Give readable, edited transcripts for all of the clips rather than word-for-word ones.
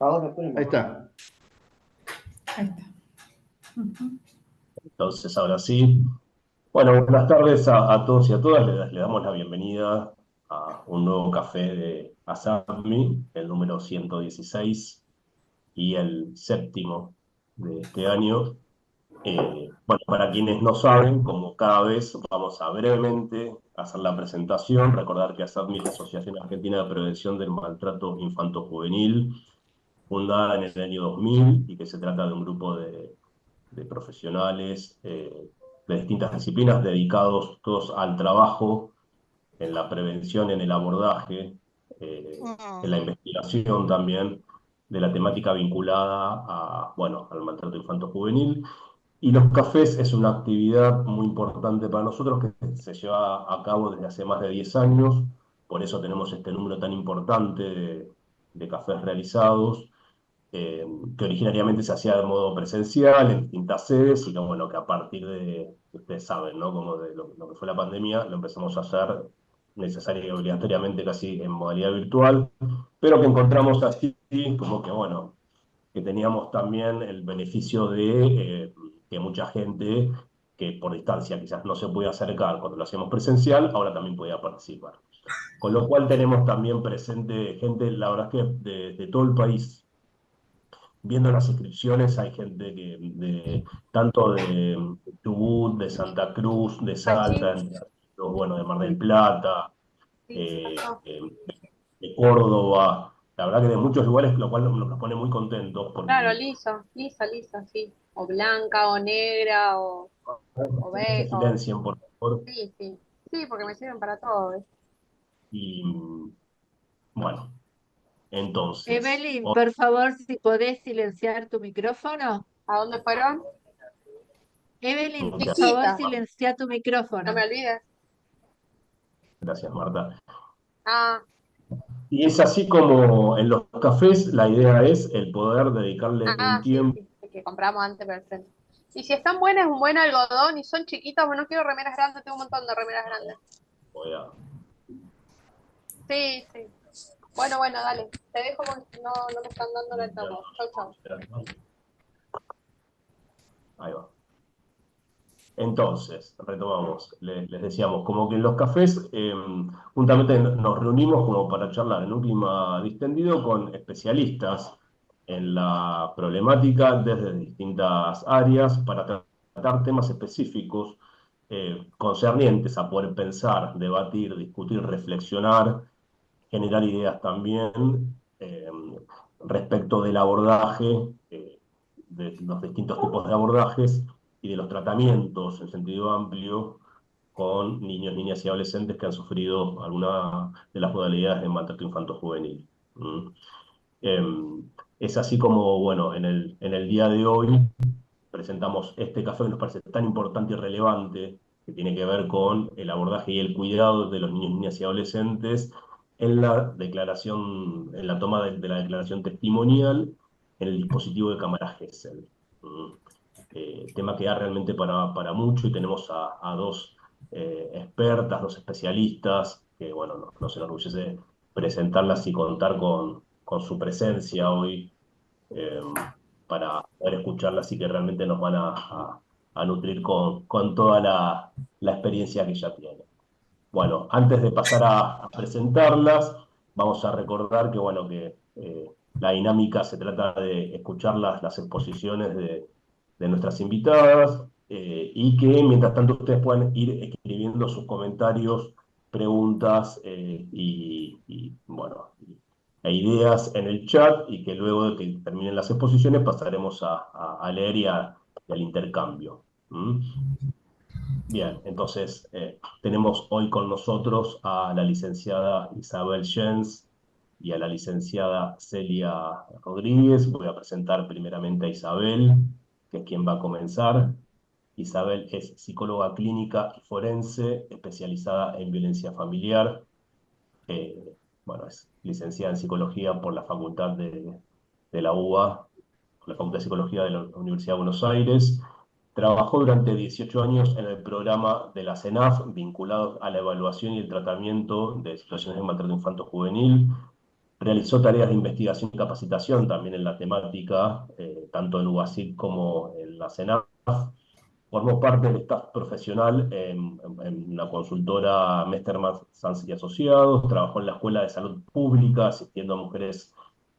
Ahora Ahí ponemos. está. Ahí está. Ujú. Entonces, ahora sí. Bueno, buenas tardes a todos y a todas. Le damos la bienvenida a un nuevo café de ASAPMI, el número 116 y el séptimo de este año. Bueno, para quienes no saben, como cada vez vamos a brevemente hacer la presentación, recordar que ASAPMI es la Asociación Argentina de Prevención del Maltrato Infanto-Juvenil, fundada en el año 2000 y que se trata de un grupo de profesionales de distintas disciplinas dedicados todos al trabajo, en la prevención, en el abordaje, en la investigación también de la temática vinculada bueno, al maltrato infanto-juvenil. Y los cafés es una actividad muy importante para nosotros que se lleva a cabo desde hace más de 10 años, por eso tenemos este número tan importante de cafés realizados, eh, que originariamente se hacía de modo presencial en distintas sedes y que, bueno, que a partir de, ustedes saben, ¿no? Como de lo que fue la pandemia, lo empezamos a hacer necesario y obligatoriamente casi en modalidad virtual, pero que encontramos así como que, bueno, que teníamos también el beneficio de que mucha gente que por distancia quizás no se podía acercar cuando lo hacíamos presencial, ahora también podía participar. Con lo cual tenemos también presente gente, la verdad es que de todo el país. Viendo las inscripciones hay gente tanto de Chubut, de Santa Cruz, de Salta, bueno, de Mar del Plata, de Córdoba, la verdad que de muchos lugares, lo cual nos pone muy contentos Claro, porque lisa, lisa, lisa, sí. O blanca, o negra, o se ve, o... silencien, por favor. Sí, sí. Sí, porque me sirven para todo, ¿ves? Y bueno, entonces, Evelyn, por favor, si podés silenciar tu micrófono. ¿A dónde fueron? Evelyn, por muchas favor, Chiquita, silencia tu no me micrófono. olvides. gracias, Marta. Ah, Y es así como en los cafés la idea es el poder dedicarle un sí, tiempo. sí, el que compramos antes para el frente. Y si están buenas, un buen algodón y son chiquitos, bueno, no quiero remeras grandes, tengo un montón de remeras grandes. Voy a- Sí, sí. Bueno, bueno, dale. Te dejo porque no, no me están dando la toma. Chau, chau. Ahí va. Entonces, retomamos, les decíamos, como que en los cafés juntamente nos reunimos como para charlar en un clima distendido con especialistas en la problemática desde distintas áreas para tratar temas específicos concernientes a poder pensar, debatir, discutir, reflexionar, generar ideas también respecto del abordaje, de los distintos tipos de abordajes y de los tratamientos en sentido amplio con niños, niñas y adolescentes que han sufrido alguna de las modalidades de maltrato infanto-juvenil. ¿Mm? Es así como, bueno, en el día de hoy presentamos este café que nos parece tan importante y relevante, que tiene que ver con el abordaje y el cuidado de los niños, niñas y adolescentes en la declaración, en la toma de la declaración testimonial en el dispositivo de cámara Gesell. Mm. Tema que da realmente para mucho y tenemos a dos expertas, dos especialistas, que bueno, nos enorgullece presentarlas y contar con su presencia hoy eh, para poder escucharlas y que realmente nos van a nutrir con toda la experiencia que ya tienen. Bueno, antes de pasar a presentarlas, vamos a recordar que, bueno, que la dinámica se trata de escuchar las exposiciones de nuestras invitadas y que mientras tanto ustedes puedan ir escribiendo sus comentarios, preguntas bueno, e ideas en el chat y que luego de que terminen las exposiciones pasaremos a leer y al intercambio. ¿Mm? Bien, entonces tenemos hoy con nosotros a la licenciada Isabel Jens y a la licenciada Celia Rodríguez. Voy a presentar primeramente a Isabel, que es quien va a comenzar. Isabel es psicóloga clínica y forense, especializada en violencia familiar. Bueno, es licenciada en psicología por la Facultad de la UBA, por la Facultad de Psicología de la Universidad de Buenos Aires. Trabajó durante 18 años en el programa de la CENAF vinculado a la evaluación y el tratamiento de situaciones de maltrato infanto-juvenil. Realizó tareas de investigación y capacitación también en la temática, tanto en UBASIT como en la CENAF. Formó parte del staff profesional en una consultora Mesterman Sanz y Asociados. Trabajó en la Escuela de Salud Pública, asistiendo a mujeres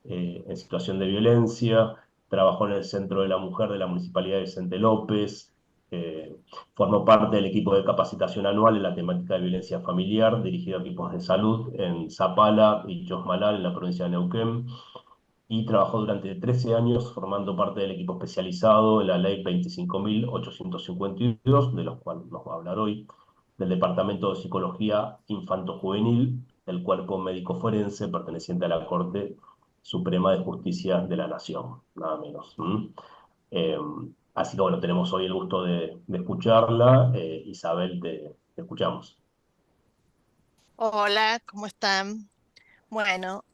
en situación de violencia. Trabajó en el Centro de la Mujer de la Municipalidad de Vicente López. eh, Formó parte del equipo de capacitación anual en la temática de violencia familiar, dirigido a equipos de salud en Zapala y Chosmalal, en la provincia de Neuquén, y trabajó durante 13 años formando parte del equipo especializado en la Ley 25.852, de los cuales nos va a hablar hoy, del Departamento de Psicología Infanto-Juvenil del Cuerpo Médico Forense perteneciente a la Corte Suprema de Justicia de la Nación, nada menos. Eh, Así que bueno, tenemos hoy el gusto de escucharla. Isabel, te escuchamos. Hola, ¿cómo están? Bueno,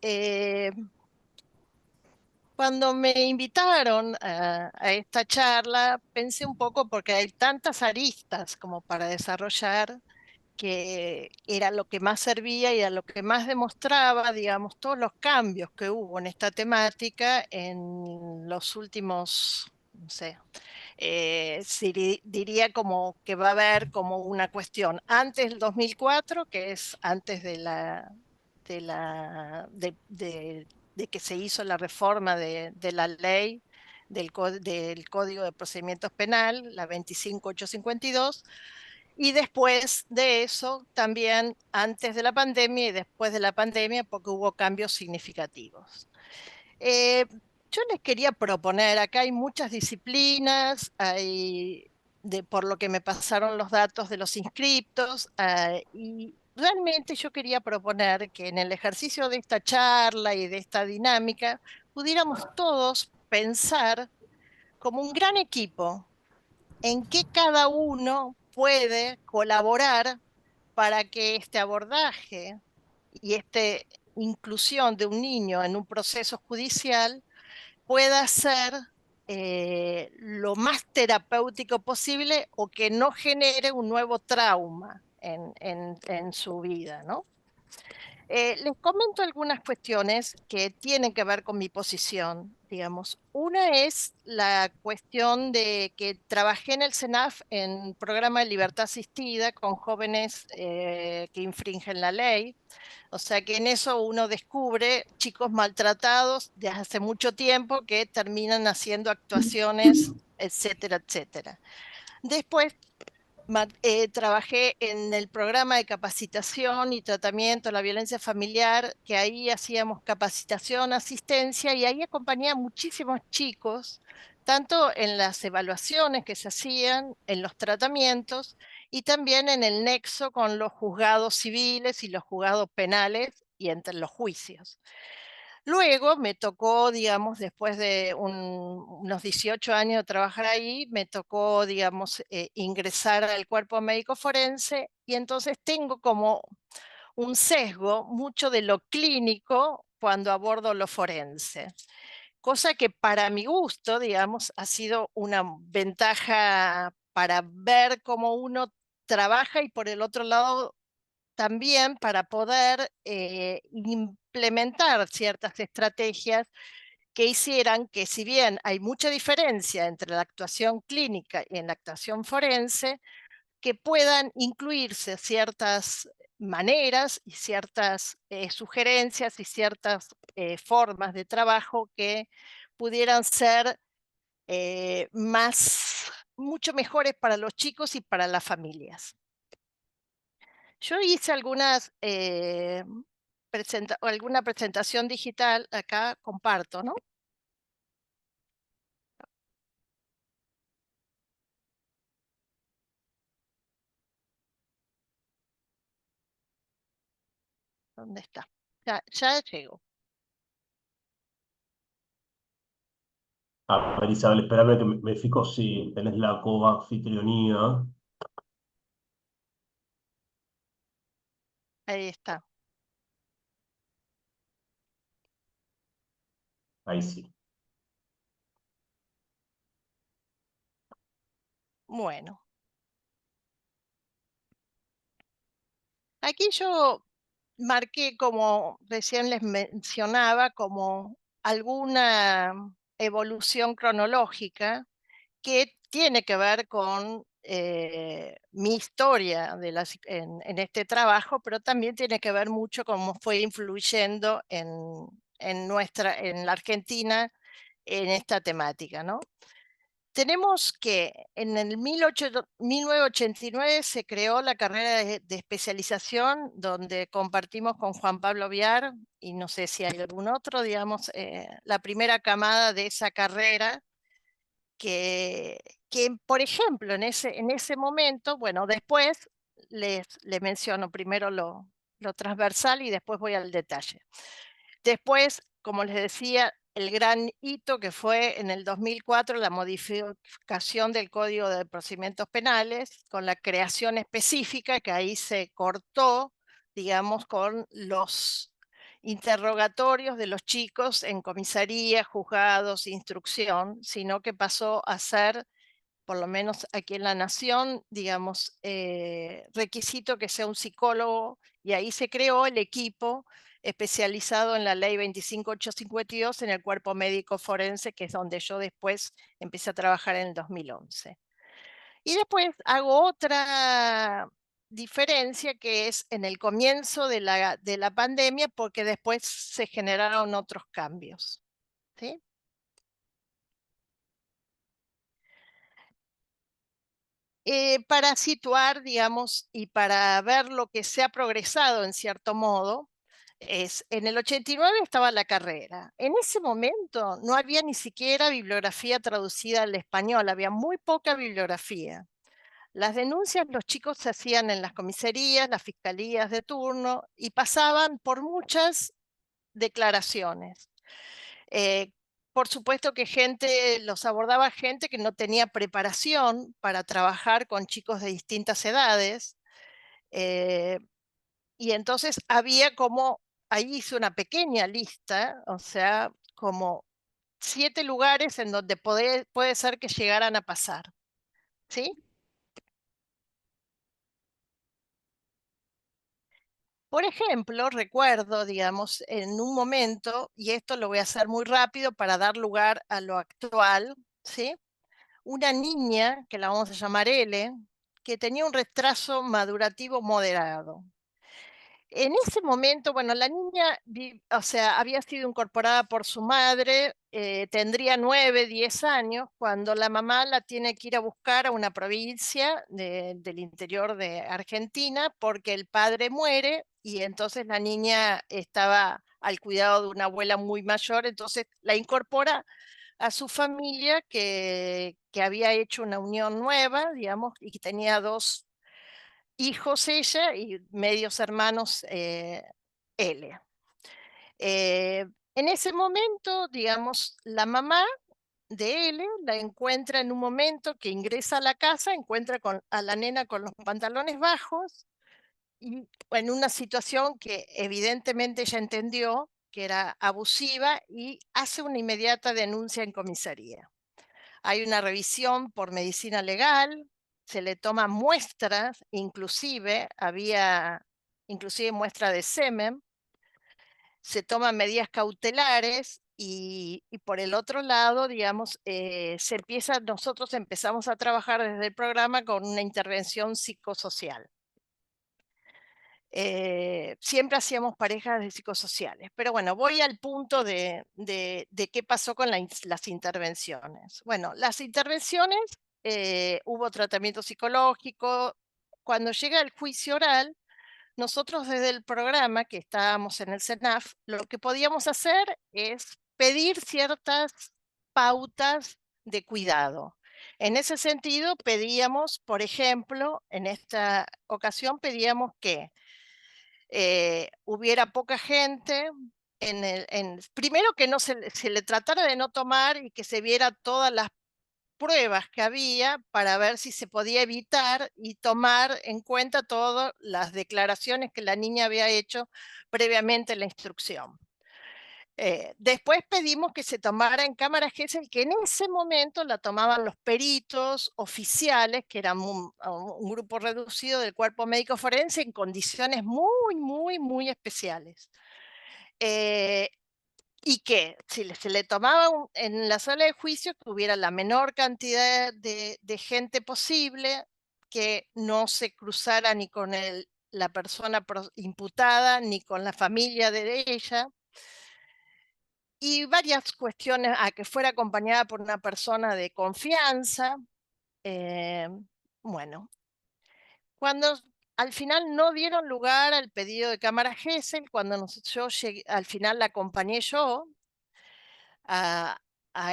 cuando me invitaron a esta charla, pensé un poco porque hay tantas aristas como para desarrollar que era lo que más servía y a lo que más demostraba, digamos, todos los cambios que hubo en esta temática en los últimos, no sé, diría como que va a haber como una cuestión antes del 2004, que es antes de que se hizo la reforma de la ley del Código de Procedimientos Penal, la 25852, y después de eso también antes de la pandemia y después de la pandemia, porque hubo cambios significativos. Eh, yo les quería proponer, acá hay muchas disciplinas, por lo que me pasaron los datos de los inscriptos, y realmente yo quería proponer que en el ejercicio de esta charla y de esta dinámica pudiéramos todos pensar como un gran equipo en qué cada uno puede colaborar para que este abordaje y esta inclusión de un niño en un proceso judicial pueda ser lo más terapéutico posible o que no genere un nuevo trauma en su vida, ¿no? Les comento algunas cuestiones que tienen que ver con mi posición, digamos. Una es la cuestión de que trabajé en el CENAF en programa de libertad asistida con jóvenes que infringen la ley. O sea que en eso uno descubre chicos maltratados de hace mucho tiempo que terminan haciendo actuaciones, etcétera, etcétera. Después trabajé en el programa de capacitación y tratamiento de la violencia familiar, que ahí hacíamos capacitación, asistencia, y ahí acompañé a muchísimos chicos, tanto en las evaluaciones que se hacían, en los tratamientos, y también en el nexo con los juzgados civiles y los juzgados penales y entre los juicios. Luego me tocó, digamos, después de unos 18 años de trabajar ahí, me tocó, digamos, ingresar al cuerpo médico forense, y entonces tengo como un sesgo mucho de lo clínico cuando abordo lo forense. Cosa que para mi gusto, digamos, ha sido una ventaja para ver cómo uno trabaja, y por el otro lado también para poder implementar ciertas estrategias que hicieran que, si bien hay mucha diferencia entre la actuación clínica y en la actuación forense, que puedan incluirse ciertas maneras y ciertas sugerencias y ciertas formas de trabajo que pudieran ser mucho mejores para los chicos y para las familias. Yo hice alguna presentación digital, acá comparto, ¿no? ¿Dónde está? Ya llego. A ver, Isabel, espérame que me fijo si tenés la coanfitrionía. Ahí está. Ahí sí. Bueno, aquí yo marqué, como recién les mencionaba, como alguna evolución cronológica que tiene que ver con mi historia en este trabajo, pero también tiene que ver mucho cómo fue influyendo en la Argentina en esta temática, ¿no? Tenemos que en el 1989 se creó la carrera de especialización, donde compartimos con Juan Pablo Viar, y no sé si hay algún otro, digamos, la primera camada de esa carrera, que, por ejemplo, en ese momento, bueno, después les menciono primero lo transversal y después voy al detalle. Después, como les decía, el gran hito que fue en el 2004 la modificación del Código de Procedimientos Penales con la creación específica, que ahí se cortó, digamos, con los interrogatorios de los chicos en comisaría, juzgados, instrucción, sino que pasó a ser, por lo menos aquí en la Nación, digamos, requisito que sea un psicólogo, y ahí se creó el equipo especializado en la ley 25852 en el cuerpo médico forense, que es donde yo después empecé a trabajar en el 2011. Y después hago otra diferencia, que es en el comienzo de la pandemia, porque después se generaron otros cambios, ¿sí? Para situar, digamos, y para ver lo que se ha progresado en cierto modo, en el 89 estaba la carrera. En ese momento no había ni siquiera bibliografía traducida al español, había muy poca bibliografía. Las denuncias los chicos se hacían en las comisarías, las fiscalías de turno, y pasaban por muchas declaraciones. Por supuesto que los abordaba gente que no tenía preparación para trabajar con chicos de distintas edades, y entonces había como, ahí hice una pequeña lista, o sea, como 7 lugares en donde puede ser que llegaran a pasar, ¿sí? Por ejemplo, recuerdo, digamos, en un momento, y esto lo voy a hacer muy rápido para dar lugar a lo actual, ¿sí? Una niña, que la vamos a llamar L, que tenía un retraso madurativo moderado. En ese momento, bueno, la niña, o sea, había sido incorporada por su madre, tendría 9, 10 años, cuando la mamá la tiene que ir a buscar a una provincia del interior de Argentina, porque el padre muere y entonces la niña estaba al cuidado de una abuela muy mayor, entonces la incorpora a su familia, que había hecho una unión nueva, digamos, y que tenía 2 hijos ella y medios hermanos L. En ese momento, digamos, la mamá de L la encuentra en un momento que ingresa a la casa, encuentra a la nena con los pantalones bajos y en una situación que evidentemente ella entendió que era abusiva, y hace una inmediata denuncia en comisaría. Hay una revisión por medicina legal, se le toman muestras, había inclusive muestra de semen, se toman medidas cautelares, y por el otro lado, digamos, nosotros empezamos a trabajar desde el programa con una intervención psicosocial. Siempre hacíamos parejas de psicosociales, pero bueno, voy al punto de qué pasó con las intervenciones. Bueno, las intervenciones, hubo tratamiento psicológico. Cuando llega el juicio oral, nosotros desde el programa, que estábamos en el CENAF, lo que podíamos hacer es pedir ciertas pautas de cuidado. En ese sentido, pedíamos, por ejemplo, en esta ocasión pedíamos que hubiera poca gente, primero que no se le tratara de no tomar y que se viera todas las pruebas que había para ver si se podía evitar y tomar en cuenta todas las declaraciones que la niña había hecho previamente en la instrucción. Después pedimos que se tomara en cámara Gesell, que en ese momento la tomaban los peritos oficiales, que eran un grupo reducido del cuerpo médico forense en condiciones muy especiales. Y que si se le tomaba en la sala de juicio, que hubiera la menor cantidad de gente posible, que no se cruzara ni con la persona imputada, ni con la familia de ella, y varias cuestiones, a que fuera acompañada por una persona de confianza. Bueno, cuando al final no dieron lugar al pedido de cámara Gesell, cuando yo llegué, al final la acompañé yo a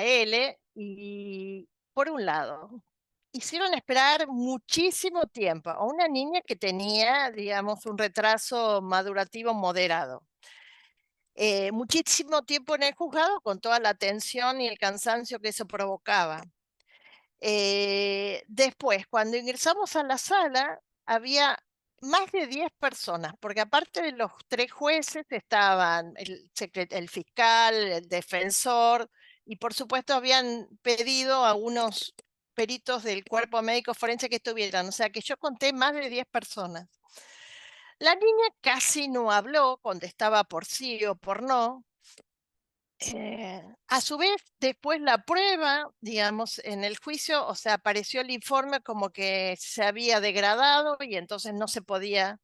L, y por un lado, hicieron esperar muchísimo tiempo a una niña que tenía, digamos, un retraso madurativo moderado. Muchísimo tiempo en el juzgado con toda la tensión y el cansancio que eso provocaba. Después, cuando ingresamos a la sala, había más de 10 personas, porque aparte de los 3 jueces estaban el fiscal, el defensor, y por supuesto habían pedido a unos peritos del cuerpo médico forense que estuvieran, o sea que yo conté más de 10 personas. La niña casi no habló, contestaba por sí o por no. A su vez, después la prueba, digamos, en el juicio, o sea, apareció el informe como que se había degradado y entonces no se podía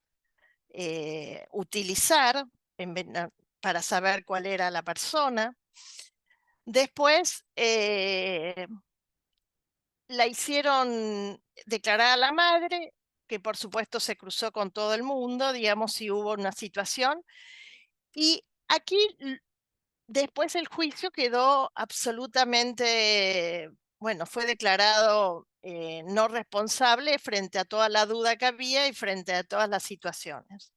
utilizar para saber cuál era la persona. Después la hicieron declarar a la madre, que por supuesto se cruzó con todo el mundo, digamos, si hubo una situación. Y aquí después el juicio quedó absolutamente, bueno, fue declarado no responsable frente a toda la duda que había y frente a todas las situaciones.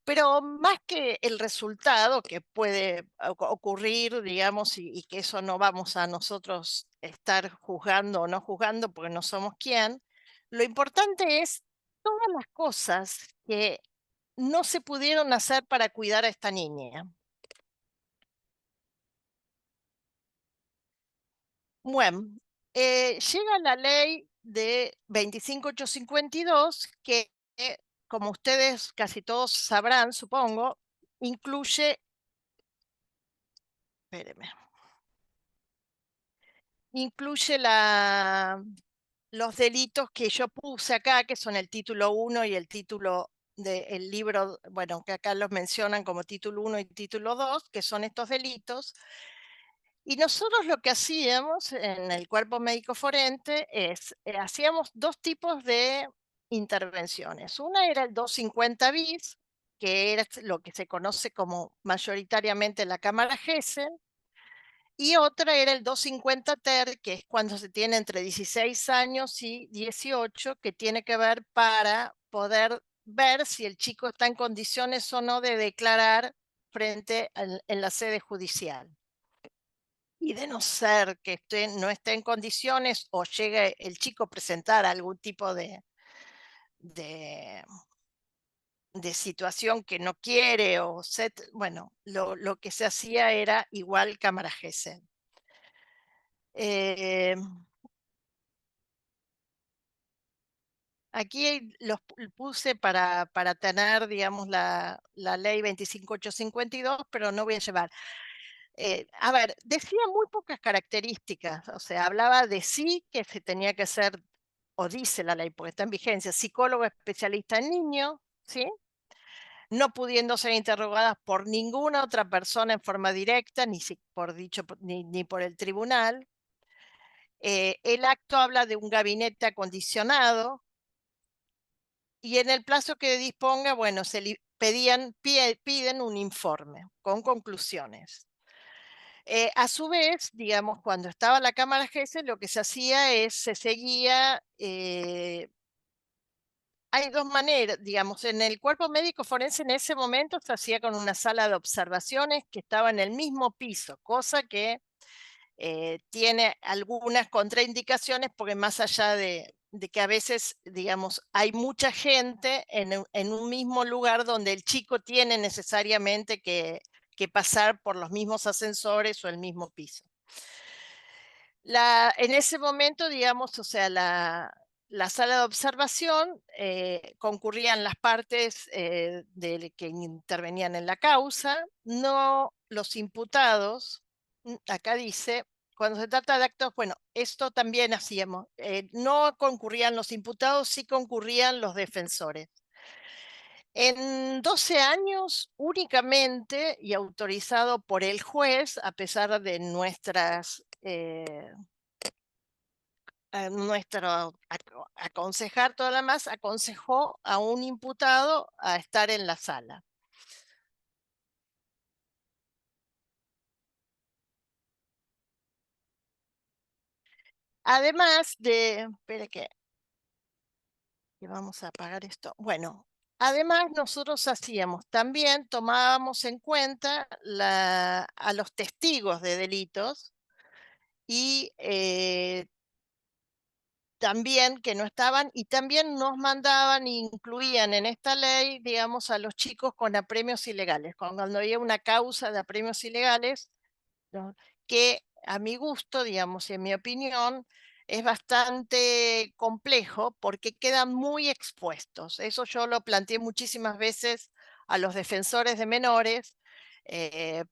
Pero más que el resultado que puede ocurrir, digamos, y que eso no vamos a nosotros estar juzgando o no juzgando porque no somos quién, lo importante es todas las cosas que no se pudieron hacer para cuidar a esta niña. Bueno, llega la ley de 25852 que, como ustedes casi todos sabrán, supongo, incluye, espérenme, incluye los delitos que yo puse acá, que son el título 1 y el título del libro, bueno, que acá los mencionan como título 1 y título 2, que son estos delitos. Y nosotros lo que hacíamos en el cuerpo médico forense es, hacíamos 2 tipos de intervenciones. Una era el 250 bis, que era lo que se conoce como mayoritariamente la cámara Gesell, y otra era el 250 ter, que es cuando se tiene entre 16 años y 18, que tiene que ver para poder ver si el chico está en condiciones o no de declarar frente en la sede judicial. Y de no ser que no esté en condiciones o llegue el chico a presentar algún tipo de situación que no quiere, bueno, lo que se hacía era igual cámara Gesell. Aquí los puse para tener, digamos, la ley 25852, pero no voy a llevar. A ver, decía muy pocas características, o sea, hablaba de sí que se tenía que ser, o dice la ley, porque está en vigencia, psicólogo especialista en niños, ¿sí? No pudiendo ser interrogadas por ninguna otra persona en forma directa, ni por el tribunal. El acto habla de un gabinete acondicionado, y en el plazo que disponga, bueno, piden un informe con conclusiones. A su vez, digamos, cuando estaba la cámara Gesell, lo que se hacía es, se seguía, hay 2 maneras, digamos, en el cuerpo médico forense en ese momento se hacía con una sala de observaciones que estaba en el mismo piso, cosa que tiene algunas contraindicaciones, porque más allá de que a veces, digamos, hay mucha gente en un mismo lugar donde el chico tiene necesariamente que que pasar por los mismos ascensores o el mismo piso. En ese momento, digamos, o sea, la sala de observación concurrían las partes que intervenían en la causa, no los imputados. Acá dice, cuando se trata de actos, bueno, esto también hacíamos, no concurrían los imputados, sí concurrían los defensores. En 12 años únicamente y autorizado por el juez, a pesar de nuestro aconsejar todo lo demás, aconsejó a un imputado a estar en la sala. Además de, espere que vamos a apagar esto. Bueno, además nosotros también tomábamos en cuenta a los testigos de delitos y también que no estaban, y también nos mandaban, incluían en esta ley, digamos, a los chicos con apremios ilegales. Cuando había una causa de apremios ilegales, ¿no? Que a mi gusto, digamos, y en mi opinión, es bastante complejo porque quedan muy expuestos. Eso yo lo planteé muchísimas veces a los defensores de menores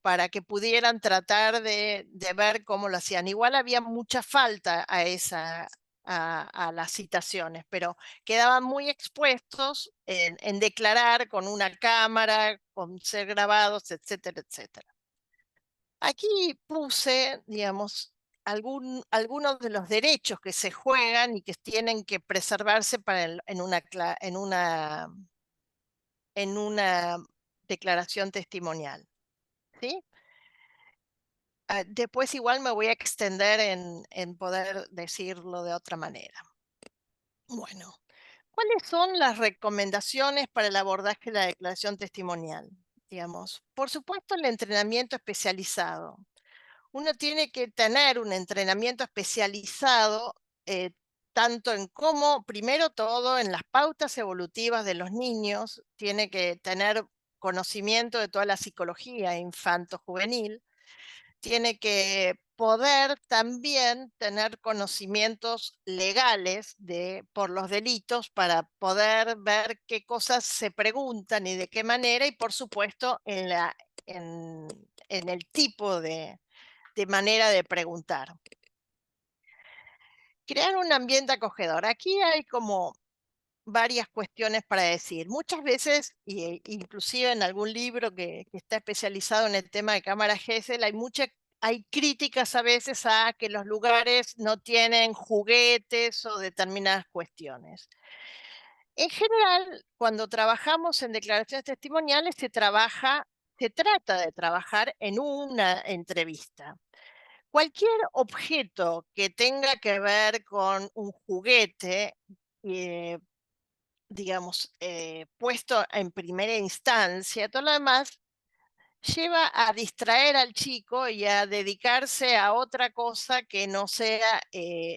para que pudieran tratar de ver cómo lo hacían. Igual había mucha falta a las citaciones, pero quedaban muy expuestos en declarar con una cámara, con ser grabados, etcétera, etcétera. Aquí puse, digamos, algunos de los derechos que se juegan y que tienen que preservarse en una declaración testimonial, ¿sí? Después igual me voy a extender en poder decirlo de otra manera. Bueno, ¿cuáles son las recomendaciones para el abordaje de la declaración testimonial? Digamos, por supuesto, el entrenamiento especializado. Uno tiene que tener un entrenamiento especializado tanto en cómo, primero todo, en las pautas evolutivas de los niños, tiene que tener conocimiento de toda la psicología infanto-juvenil, tiene que poder también tener conocimientos legales por los delitos para poder ver qué cosas se preguntan y de qué manera, y por supuesto en el tipo de manera de preguntar. Crear un ambiente acogedor. Aquí hay como varias cuestiones para decir. Muchas veces, inclusive en algún libro que está especializado en el tema de cámara Gesell, hay críticas a veces a que los lugares no tienen juguetes o determinadas cuestiones. En general, cuando trabajamos en declaraciones testimoniales, se trata de trabajar en una entrevista. Cualquier objeto que tenga que ver con un juguete, digamos, puesto en primera instancia, todo lo demás lleva a distraer al chico y a dedicarse a otra cosa que no sea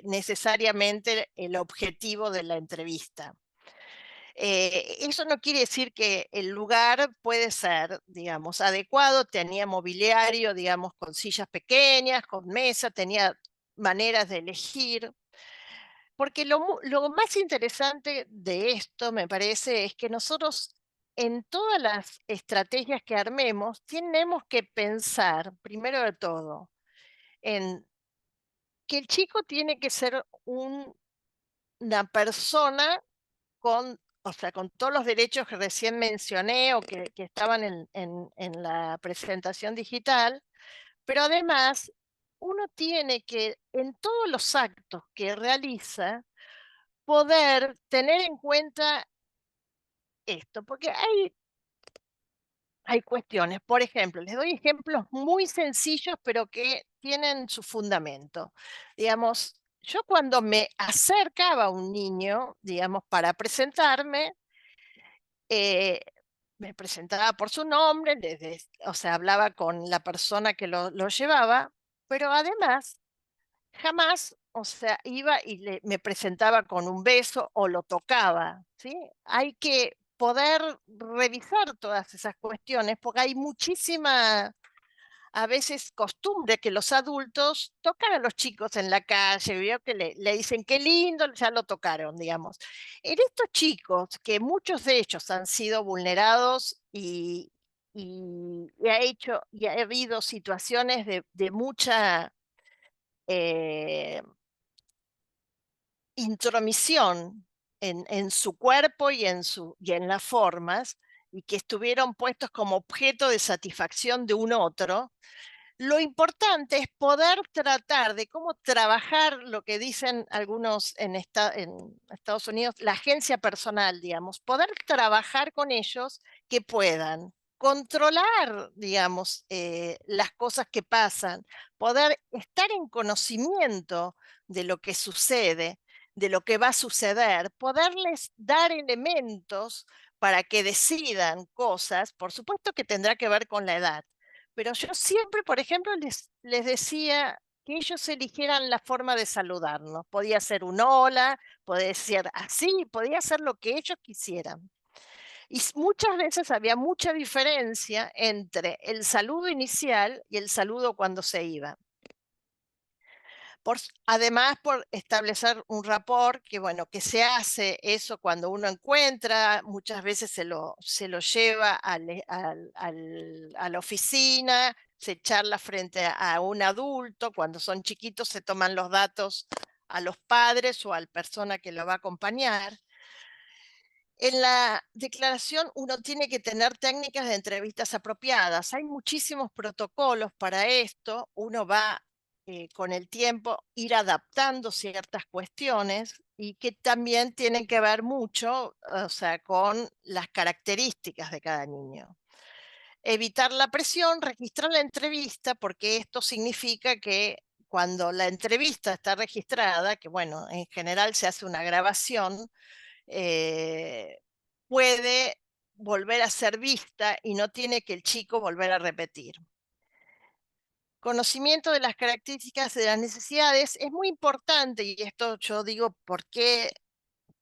necesariamente el objetivo de la entrevista. Eso no quiere decir que el lugar puede ser, digamos, adecuado, tenía mobiliario, digamos, con sillas pequeñas, con mesa, tenía maneras de elegir, porque lo más interesante de esto, me parece, es que nosotros en todas las estrategias que armemos, tenemos que pensar, primero de todo, en que el chico tiene que ser una persona o sea, con todos los derechos que recién mencioné o que estaban en la presentación digital, pero además uno tiene que, en todos los actos que realiza, poder tener en cuenta esto, porque hay cuestiones. Por ejemplo, les doy ejemplos muy sencillos, pero que tienen su fundamento. Digamos, yo cuando me acercaba a un niño, digamos, para presentarme, me presentaba por su nombre, o sea, hablaba con la persona que lo llevaba, pero además jamás, o sea, iba y me presentaba con un beso o lo tocaba, ¿sí? Hay que poder revisar todas esas cuestiones, porque hay muchísima, a veces, costumbre que los adultos tocan a los chicos en la calle, veo que le dicen qué lindo, ya lo tocaron, digamos. En estos chicos, que muchos de ellos han sido vulnerados y ha habido situaciones de mucha intromisión en su cuerpo y en las formas, y que estuvieron puestos como objeto de satisfacción de un otro. Lo importante es poder tratar de cómo trabajar lo que dicen algunos en Estados Unidos, la agencia personal, digamos, poder trabajar con ellos que puedan controlar, digamos, las cosas que pasan, poder estar en conocimiento de lo que sucede, de lo que va a suceder, poderles dar elementos para que decidan cosas, por supuesto que tendrá que ver con la edad, pero yo siempre, por ejemplo, les decía que ellos eligieran la forma de saludarnos. Podía ser un hola, podía ser así, podía ser lo que ellos quisieran. Y muchas veces había mucha diferencia entre el saludo inicial y el saludo cuando se iba. Además, por establecer un rapport, que bueno, que se hace eso cuando uno encuentra, muchas veces se lo lleva a la oficina, se charla frente a un adulto, cuando son chiquitos se toman los datos a los padres o a la persona que lo va a acompañar. En la declaración uno tiene que tener técnicas de entrevistas apropiadas. Hay muchísimos protocolos para esto. Uno va con el tiempo ir adaptando ciertas cuestiones y que también tienen que ver mucho, o sea, con las características de cada niño. Evitar la presión, registrar la entrevista, porque esto significa que cuando la entrevista está registrada, que bueno, en general se hace una grabación, puede volver a ser vista y no tiene que el chico volver a repetir. Conocimiento de las características de las necesidades es muy importante, y esto yo digo porque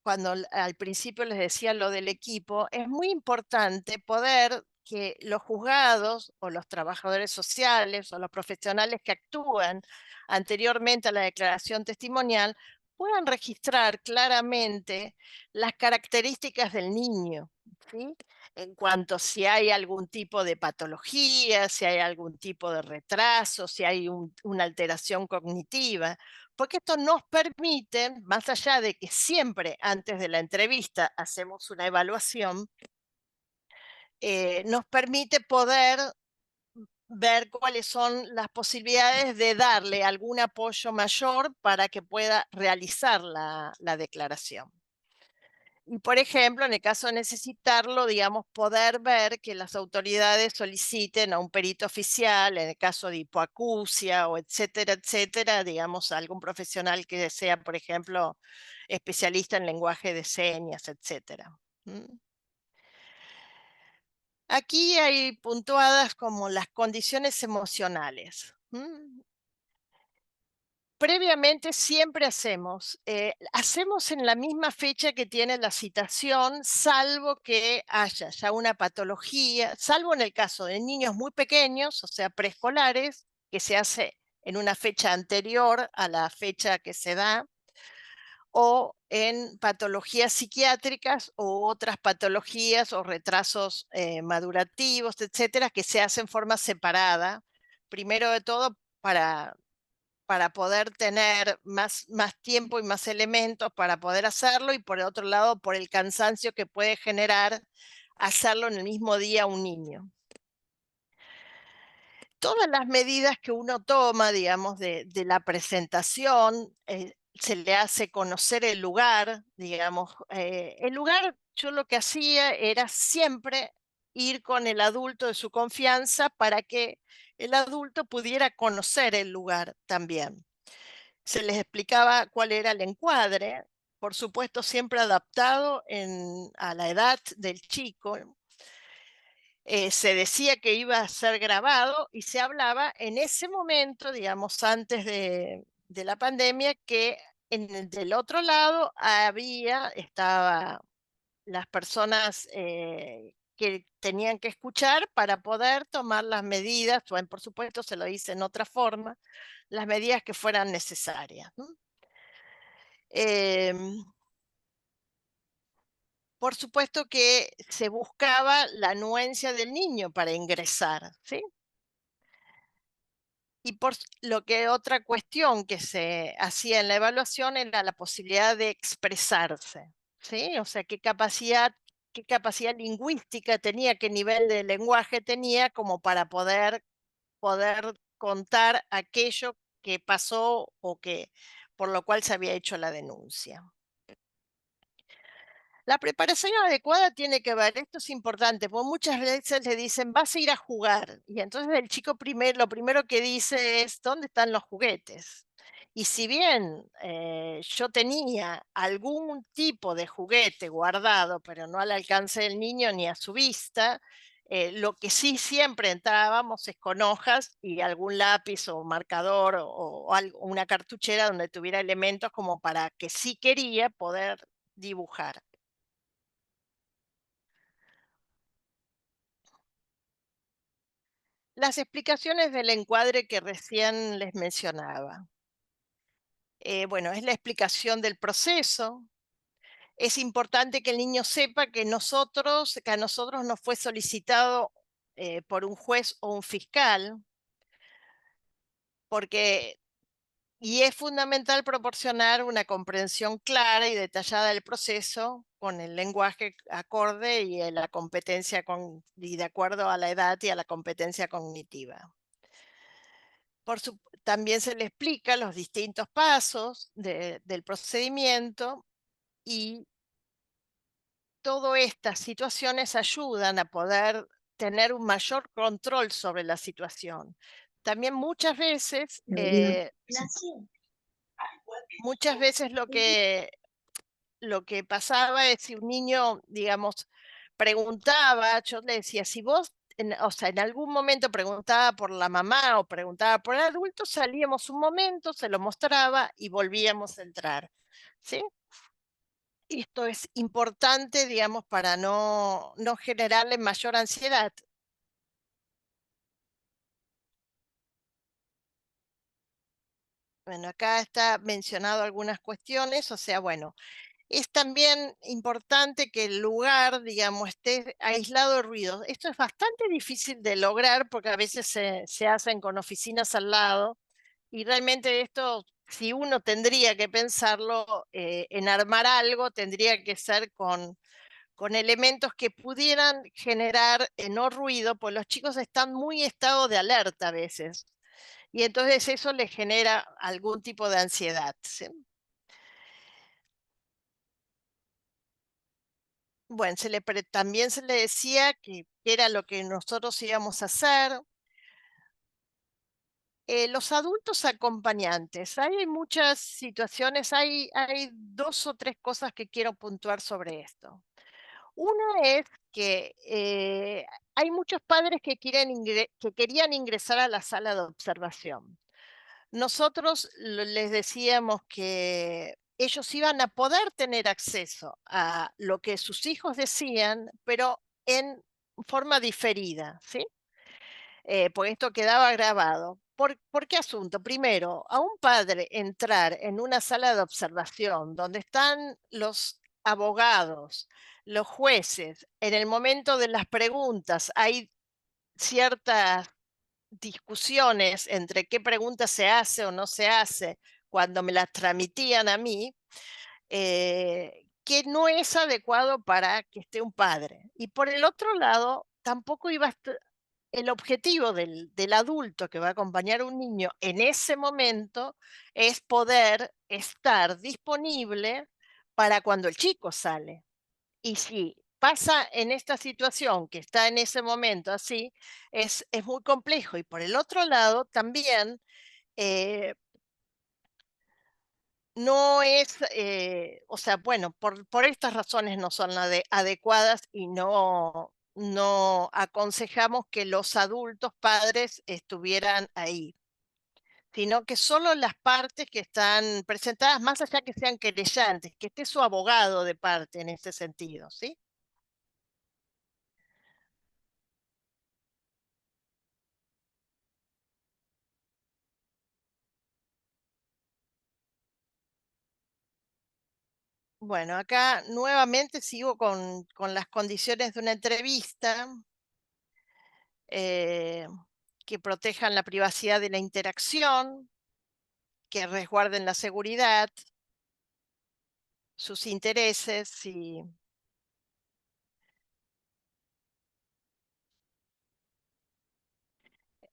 cuando al principio les decía lo del equipo, es muy importante poder que los juzgados o los trabajadores sociales o los profesionales que actúan anteriormente a la declaración testimonial puedan registrar claramente las características del niño, ¿sí? En cuanto si hay algún tipo de patología, si hay algún tipo de retraso, si hay una alteración cognitiva, porque esto nos permite, más allá de que siempre antes de la entrevista hacemos una evaluación, nos permite poder ver cuáles son las posibilidades de darle algún apoyo mayor para que pueda realizar la declaración. Y, por ejemplo, en el caso de necesitarlo, digamos, poder ver que las autoridades soliciten a un perito oficial, en el caso de hipoacusia o etcétera, digamos, a algún profesional que sea, por ejemplo, especialista en lenguaje de señas, etcétera. Aquí hay puntuadas como las condiciones emocionales. Previamente siempre hacemos en la misma fecha que tiene la citación, salvo que haya ya una patología, salvo en el caso de niños muy pequeños, o sea, preescolares, que se hace en una fecha anterior a la fecha que se da, o en patologías psiquiátricas o otras patologías o retrasos madurativos, etcétera, que se hacen en forma separada, primero de todo para poder tener más tiempo y más elementos para poder hacerlo, y por el otro lado, por el cansancio que puede generar hacerlo en el mismo día un niño. Todas las medidas que uno toma, digamos, de la presentación, se le hace conocer el lugar, digamos. El lugar, yo lo que hacía era siempre ir con el adulto de su confianza para que el adulto pudiera conocer el lugar también. Se les explicaba cuál era el encuadre, por supuesto siempre adaptado a la edad del chico. Se decía que iba a ser grabado y se hablaba en ese momento, digamos, antes de la pandemia, que del otro lado estaba las personas que tenían que escuchar para poder tomar las medidas, o por supuesto se lo dice en otra forma, las medidas que fueran necesarias, ¿no? Por supuesto que se buscaba la anuencia del niño para ingresar, ¿sí? Y por lo que otra cuestión que se hacía en la evaluación era la posibilidad de expresarse, ¿sí? O sea, qué capacidad lingüística tenía, qué nivel de lenguaje tenía como para poder contar aquello que pasó o que por lo cual se había hecho la denuncia. La preparación adecuada tiene que ver, esto es importante, porque muchas veces le dicen, vas a ir a jugar, y entonces el chico lo primero que dice es, ¿dónde están los juguetes? Y si bien yo tenía algún tipo de juguete guardado, pero no al alcance del niño ni a su vista, lo que sí siempre entrábamos es con hojas y algún lápiz o marcador o una cartuchera donde tuviera elementos como para que sí quería poder dibujar. Las explicaciones del encuadre que recién les mencionaba. Bueno, es la explicación del proceso. Es importante que el niño sepa que a nosotros nos fue solicitado por un juez o un fiscal, y es fundamental proporcionar una comprensión clara y detallada del proceso con el lenguaje acorde y la competencia y de acuerdo a la edad y a la competencia cognitiva. También se le explica los distintos pasos del procedimiento, y todas estas situaciones ayudan a poder tener un mayor control sobre la situación. También muchas veces lo que pasaba es si un niño, digamos, preguntaba, yo le decía, si vos, o sea, en algún momento preguntaba por la mamá o preguntaba por el adulto, salíamos un momento, se lo mostraba y volvíamos a entrar, ¿sí? Esto es importante, digamos, para no generarle mayor ansiedad. Bueno, acá está mencionado algunas cuestiones, o sea, bueno, es también importante que el lugar, digamos, esté aislado de ruidos. Esto es bastante difícil de lograr porque a veces se hacen con oficinas al lado, y realmente esto, si uno tendría que pensarlo en armar algo, tendría que ser con elementos que pudieran generar no ruido, pues los chicos están muy en estado de alerta a veces, y entonces eso les genera algún tipo de ansiedad, ¿sí? Bueno, también se le decía que era lo que nosotros íbamos a hacer. Los adultos acompañantes. Hay muchas situaciones, hay dos o tres cosas que quiero puntuar sobre esto. Una es que hay muchos padres que querían ingresar a la sala de observación. Nosotros les decíamos que ellos iban a poder tener acceso a lo que sus hijos decían, pero en forma diferida, ¿sí? Porque esto quedaba grabado. ¿Por qué asunto? Primero, a un padre entrar en una sala de observación donde están los abogados, los jueces, en el momento de las preguntas hay ciertas discusiones entre qué pregunta se hace o no se hace cuando me las transmitían a mí, que no es adecuado para que esté un padre. Y por el otro lado, tampoco iba a el objetivo del adulto que va a acompañar a un niño en ese momento es poder estar disponible para cuando el chico sale. Y si pasa en esta situación que está en ese momento así, es muy complejo. Y por el otro lado, también no es, o sea, bueno, por estas razones no son adecuadas, y no aconsejamos que los adultos padres estuvieran ahí. sino que solo las partes que están presentadas, más allá que sean querellantes, que esté su abogado de parte en este sentido, ¿sí? Bueno, acá nuevamente sigo con las condiciones de una entrevista que protejan la privacidad de la interacción, que resguarden la seguridad, sus intereses y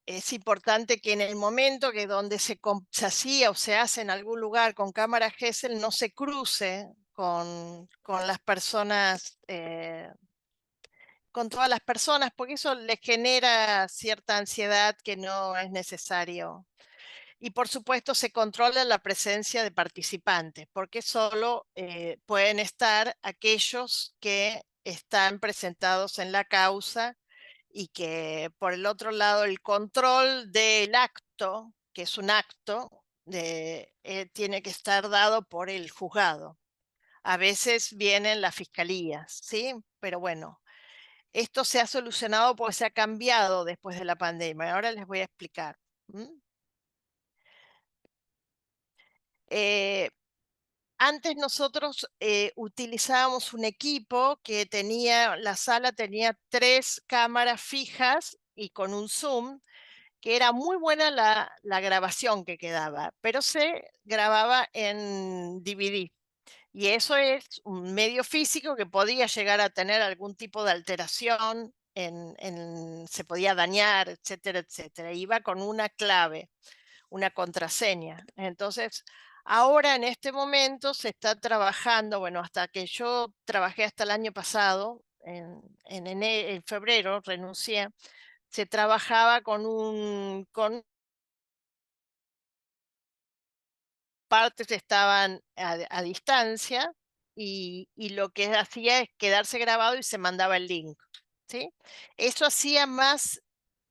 es importante que en el momento que donde se hacía o se hace en algún lugar con cámara Gesell no se cruce con las personas, con todas las personas, porque eso les genera cierta ansiedad que no es necesario. Y por supuesto se controla la presencia de participantes, porque solo pueden estar aquellos que están presentados en la causa y que por el otro lado el control del acto, que es un acto, tiene que estar dado por el juzgado. A veces vienen las fiscalías, ¿sí? Pero bueno, esto se ha solucionado porque se ha cambiado después de la pandemia. Ahora les voy a explicar. Antes nosotros utilizábamos un equipo que tenía, la sala tenía 3 cámaras fijas y con un zoom, que era muy buena la grabación que quedaba, pero se grababa en DVD. Y eso es un medio físico que podía llegar a tener algún tipo de alteración, se podía dañar, etcétera, etcétera. Iba con una clave, una contraseña. Entonces, ahora en este momento se está trabajando, bueno, hasta que yo trabajé hasta el año pasado, en febrero renuncié, se trabajaba con partes estaban a distancia y lo que hacía es quedarse grabado y se mandaba el link, ¿sí? Eso hacía más,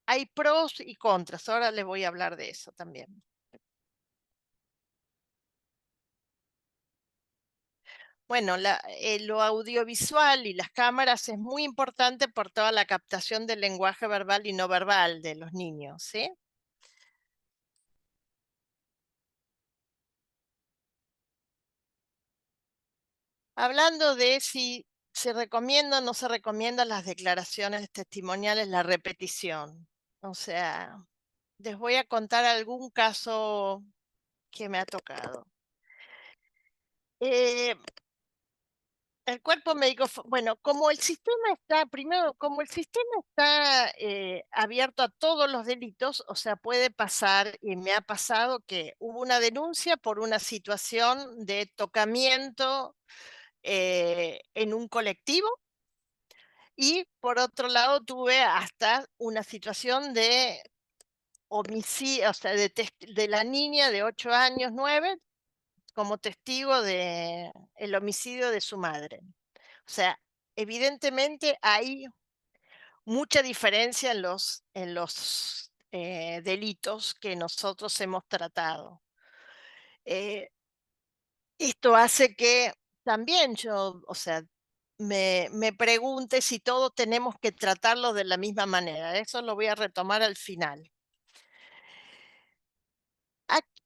hay pros y contras, ahora les voy a hablar de eso también. Bueno, lo audiovisual y las cámaras es muy importante por toda la captación del lenguaje verbal y no verbal de los niños, ¿sí? Hablando de si se recomienda o no se recomiendan las declaraciones testimoniales, la repetición. O sea, les voy a contar algún caso que me ha tocado. El cuerpo médico, bueno, como el sistema está, primero, como el sistema está abierto a todos los delitos, o sea, puede pasar, y me ha pasado que hubo una denuncia por una situación de tocamiento en un colectivo, y por otro lado tuve hasta una situación de homicidio, o sea, de la niña de 8 años, 9, como testigo de el homicidio de su madre. O sea, evidentemente hay mucha diferencia en los delitos que nosotros hemos tratado. Esto hace que también yo, o sea, me pregunte si todos tenemos que tratarlo de la misma manera. Eso lo voy a retomar al final.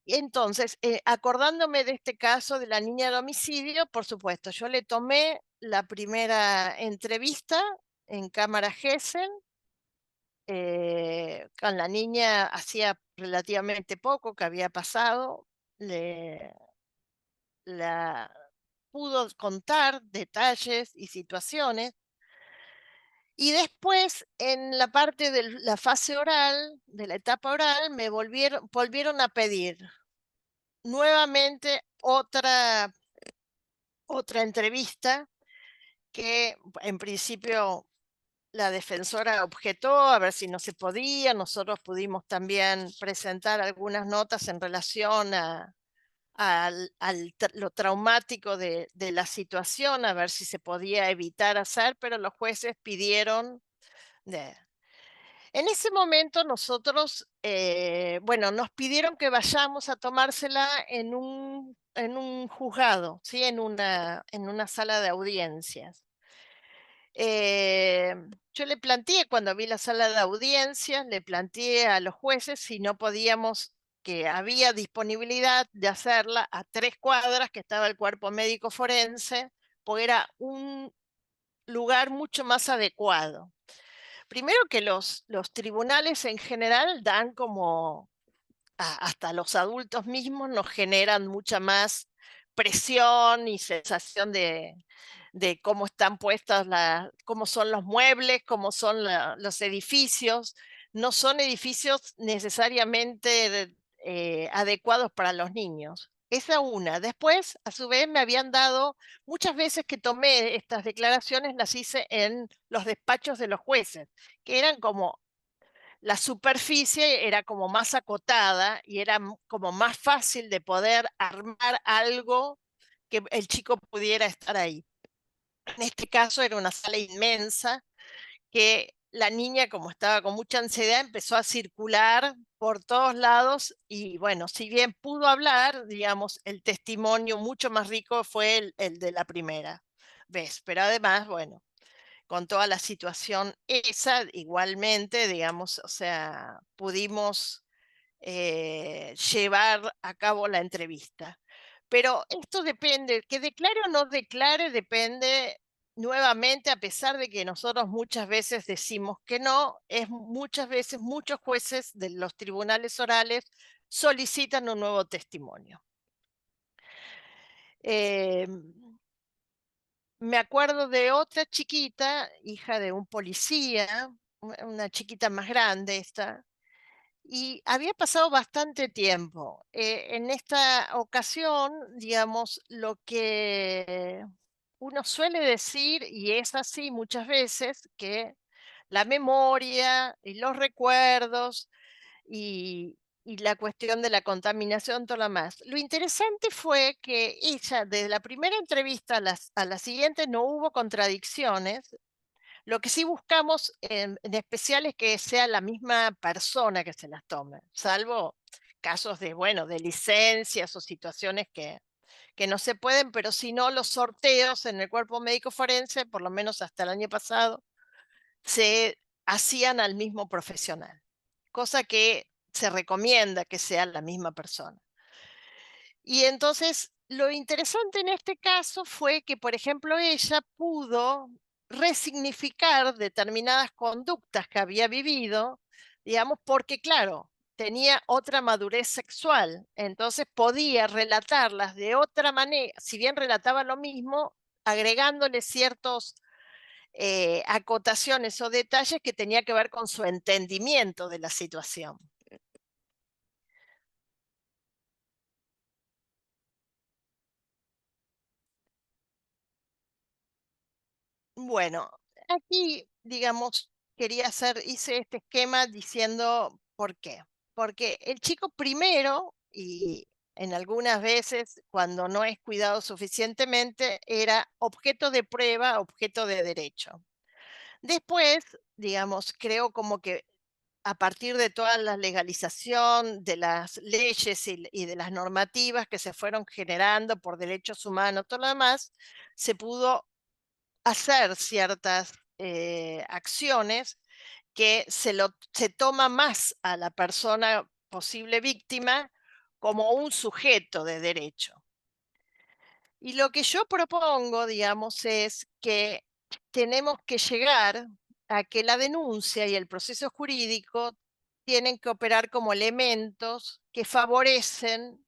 Entonces, acordándome de este caso de la niña de homicidio, por supuesto, yo le tomé la primera entrevista en cámara Gesell. Con la niña hacía relativamente poco que había pasado, la pudo contar detalles y situaciones. Y después, en la parte de la fase oral, de la etapa oral, me volvieron a pedir nuevamente otra entrevista que en principio la defensora objetó a ver si no se podía. Nosotros pudimos también presentar algunas notas en relación lo traumático de la situación, a ver si se podía evitar hacer, pero los jueces pidieron. En ese momento nosotros, bueno, nos pidieron que vayamos a tomársela en un juzgado, ¿sí? En una sala de audiencias. Yo le planteé, cuando vi la sala de audiencias, le planteé a los jueces si no podíamos, que había disponibilidad de hacerla a 3 cuadras, que estaba el cuerpo médico forense, porque era un lugar mucho más adecuado. Primero que los tribunales en general dan como, hasta los adultos mismos nos generan mucha más presión y sensación de cómo están puestas, cómo son los muebles, cómo son los edificios. No son edificios necesariamente adecuados para los niños. Esa una. Después, a su vez, me habían dado, muchas veces que tomé estas declaraciones, las hice en los despachos de los jueces, que eran como, la superficie era como más acotada y era como más fácil de poder armar algo que el chico pudiera estar ahí. En este caso era una sala inmensa que la niña, como estaba con mucha ansiedad, empezó a circular por todos lados y bueno, si bien pudo hablar, digamos, el testimonio mucho más rico fue el de la primera vez, pero además, bueno, con toda la situación esa, igualmente, digamos, o sea, pudimos llevar a cabo la entrevista. Pero esto depende, que declare o no declare, depende nuevamente, a pesar de que nosotros muchas veces decimos que no, es muchas veces muchos jueces de los tribunales orales solicitan un nuevo testimonio. Me acuerdo de otra chiquita, hija de un policía, una chiquita más grande esta, y había pasado bastante tiempo. En esta ocasión, digamos, lo que uno suele decir, y es así muchas veces, que la memoria y los recuerdos y la cuestión de la contaminación, todo lo más. Lo interesante fue que ella, desde la primera entrevista a la siguiente, no hubo contradicciones. Lo que sí buscamos en especial es que sea la misma persona que se las tome, salvo casos de, bueno, de licencias o situaciones que no se pueden, pero si no, los sorteos en el cuerpo médico forense, por lo menos hasta el año pasado, se hacían al mismo profesional, cosa que se recomienda que sea la misma persona. Y entonces, lo interesante en este caso fue que, por ejemplo, ella pudo resignificar determinadas conductas que había vivido, digamos, porque, claro, tenía otra madurez sexual, entonces podía relatarlas de otra manera, si bien relataba lo mismo, agregándole ciertos acotaciones o detalles que tenía que ver con su entendimiento de la situación. Bueno, aquí, digamos, hice este esquema diciendo por qué. Porque el chico primero, y en algunas veces cuando no es cuidado suficientemente, era objeto de prueba, objeto de derecho. Después, digamos, creo como que a partir de toda la legalización de las leyes y de las normativas que se fueron generando por derechos humanos, todo lo demás, se pudo hacer ciertas acciones que se toma más a la persona posible víctima como un sujeto de derecho. Y lo que yo propongo, digamos, es que tenemos que llegar a que la denuncia y el proceso jurídico tienen que operar como elementos que favorecen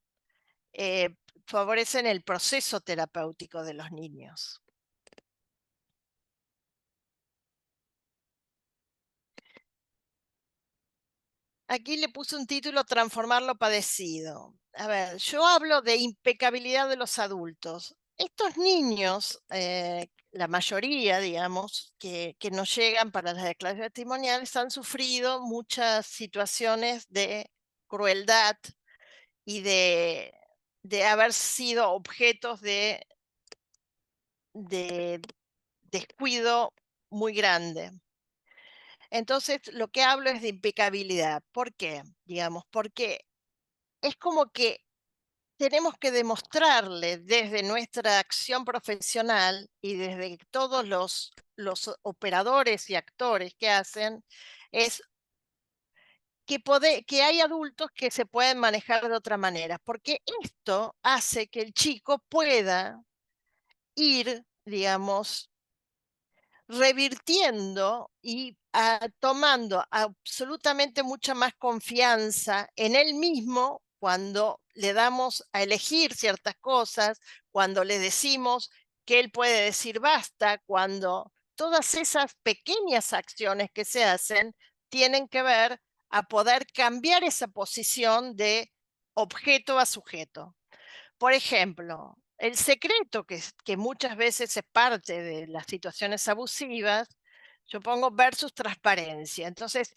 el proceso terapéutico de los niños. Aquí le puse un título, Transformar lo padecido. A ver, yo hablo de impecabilidad de los adultos. Estos niños, la mayoría, digamos, que nos llegan para las declaraciones testimoniales, han sufrido muchas situaciones de crueldad y de haber sido objetos de descuido muy grande. Entonces, lo que hablo es de impecabilidad. ¿Por qué? Digamos, porque es como que tenemos que demostrarle desde nuestra acción profesional y desde todos los operadores y actores que hacen, es que hay adultos que se pueden manejar de otra manera, porque esto hace que el chico pueda ir, digamos, revirtiendo y tomando absolutamente mucha más confianza en él mismo cuando le damos a elegir ciertas cosas, cuando le decimos que él puede decir basta, cuando todas esas pequeñas acciones que se hacen tienen que ver a poder cambiar esa posición de objeto a sujeto. Por ejemplo, el secreto que muchas veces es parte de las situaciones abusivas, yo pongo versus transparencia. Entonces,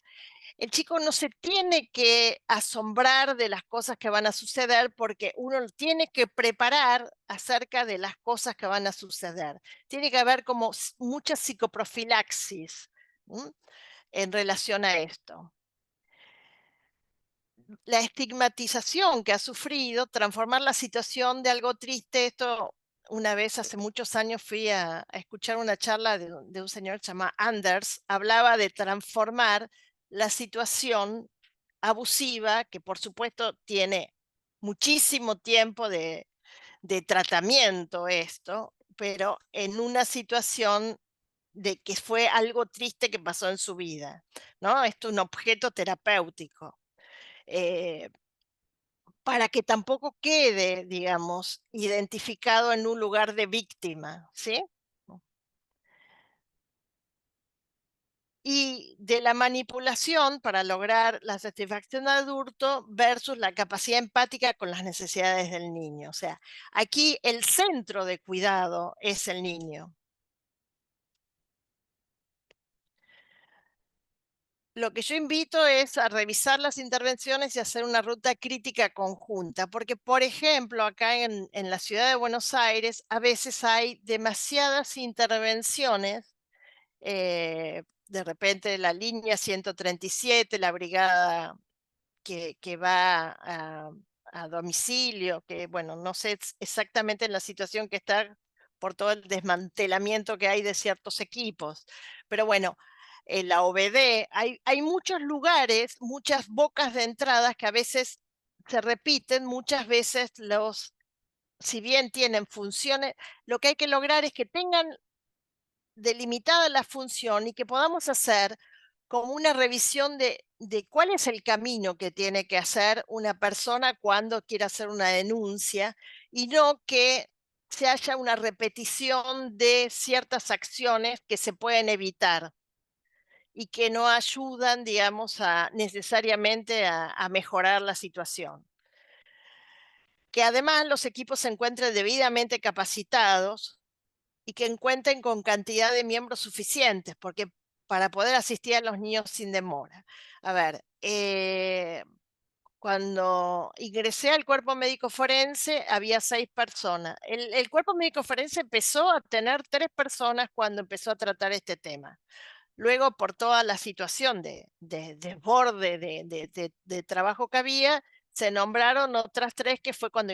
el chico no se tiene que asombrar de las cosas que van a suceder porque uno tiene que preparar acerca de las cosas que van a suceder. Tiene que haber como mucha psicoprofilaxis en relación a esto. La estigmatización que ha sufrido, transformar la situación de algo triste. Esto, una vez hace muchos años fui a escuchar una charla de un señor llamado Anders, hablaba de transformar la situación abusiva, que por supuesto tiene muchísimo tiempo de tratamiento esto, pero en una situación de que fue algo triste que pasó en su vida, ¿no? Esto es un objeto terapéutico. Para que tampoco quede, digamos, identificado en un lugar de víctima, ¿sí? Y de la manipulación para lograr la satisfacción del adulto versus la capacidad empática con las necesidades del niño. O sea, aquí el centro de cuidado es el niño. Lo que yo invito es a revisar las intervenciones y hacer una ruta crítica conjunta, porque, por ejemplo, acá en la ciudad de Buenos Aires, a veces hay demasiadas intervenciones, de repente la línea 137, la brigada que va a domicilio, que, bueno, no sé exactamente en la situación que está por todo el desmantelamiento que hay de ciertos equipos, pero bueno, la OBD, hay muchos lugares, muchas bocas de entradas que a veces se repiten, muchas veces si bien tienen funciones, lo que hay que lograr es que tengan delimitada la función y que podamos hacer como una revisión de cuál es el camino que tiene que hacer una persona cuando quiere hacer una denuncia y no que se haya una repetición de ciertas acciones que se pueden evitar y que no ayudan, digamos, necesariamente a mejorar la situación. Que además los equipos se encuentren debidamente capacitados y que cuenten con cantidad de miembros suficientes, porque para poder asistir a los niños sin demora. A ver, cuando ingresé al cuerpo médico forense había 6 personas. El cuerpo médico forense empezó a tener 3 personas cuando empezó a tratar este tema. Luego, por toda la situación de desborde de trabajo que había, se nombraron otras 3 que fue cuando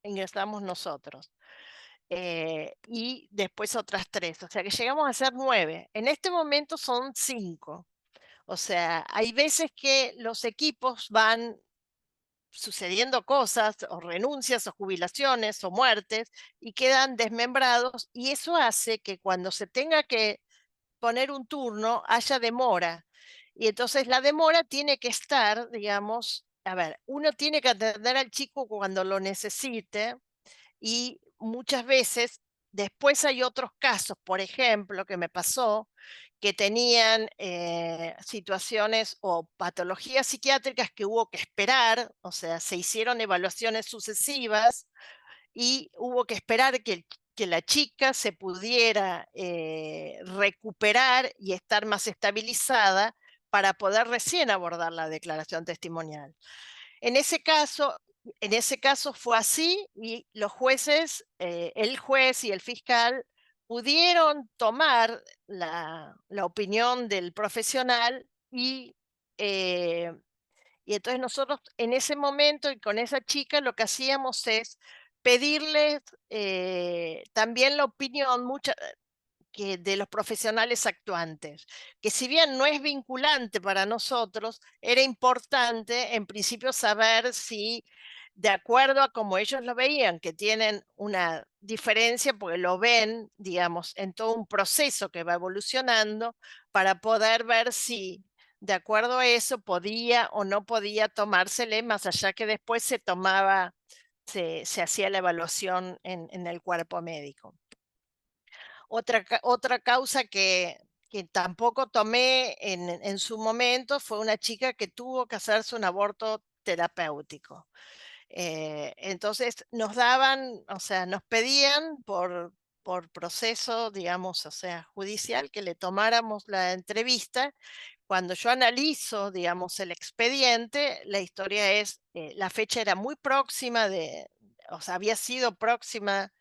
ingresamos nosotros. Y después otras 3, o sea que llegamos a ser 9. En este momento son 5. O sea, hay veces que los equipos van sucediendo cosas, o renuncias, o jubilaciones, o muertes, y quedan desmembrados, y eso hace que cuando se tenga que poner un turno haya demora. Y entonces la demora tiene que estar, digamos, a ver, uno tiene que atender al chico cuando lo necesite, y muchas veces después hay otros casos, por ejemplo, que me pasó, que tenían situaciones o patologías psiquiátricas que hubo que esperar, o sea, se hicieron evaluaciones sucesivas y hubo que esperar que la chica se pudiera recuperar y estar más estabilizada para poder recién abordar la declaración testimonial. En ese caso fue así, y los jueces, el juez y el fiscal pudieron tomar la opinión del profesional y entonces nosotros en ese momento y con esa chica lo que hacíamos es pedirles también la opinión de los profesionales actuantes, que si bien no es vinculante para nosotros, era importante en principio saber si, de acuerdo a como ellos lo veían, que tienen una diferencia, porque lo ven, digamos, en todo un proceso que va evolucionando, para poder ver si, de acuerdo a eso, podía o no podía tomársele, más allá que después se tomaba, se hacía la evaluación en el cuerpo médico. Otra causa que tampoco tomé en su momento fue una chica que tuvo que hacerse un aborto terapéutico. Entonces nos daban, o sea, nos pedían por proceso, digamos, o sea, judicial, que le tomáramos la entrevista. Cuando yo analizo, digamos, el expediente, la historia es, la fecha era muy próxima o sea, había sido próxima,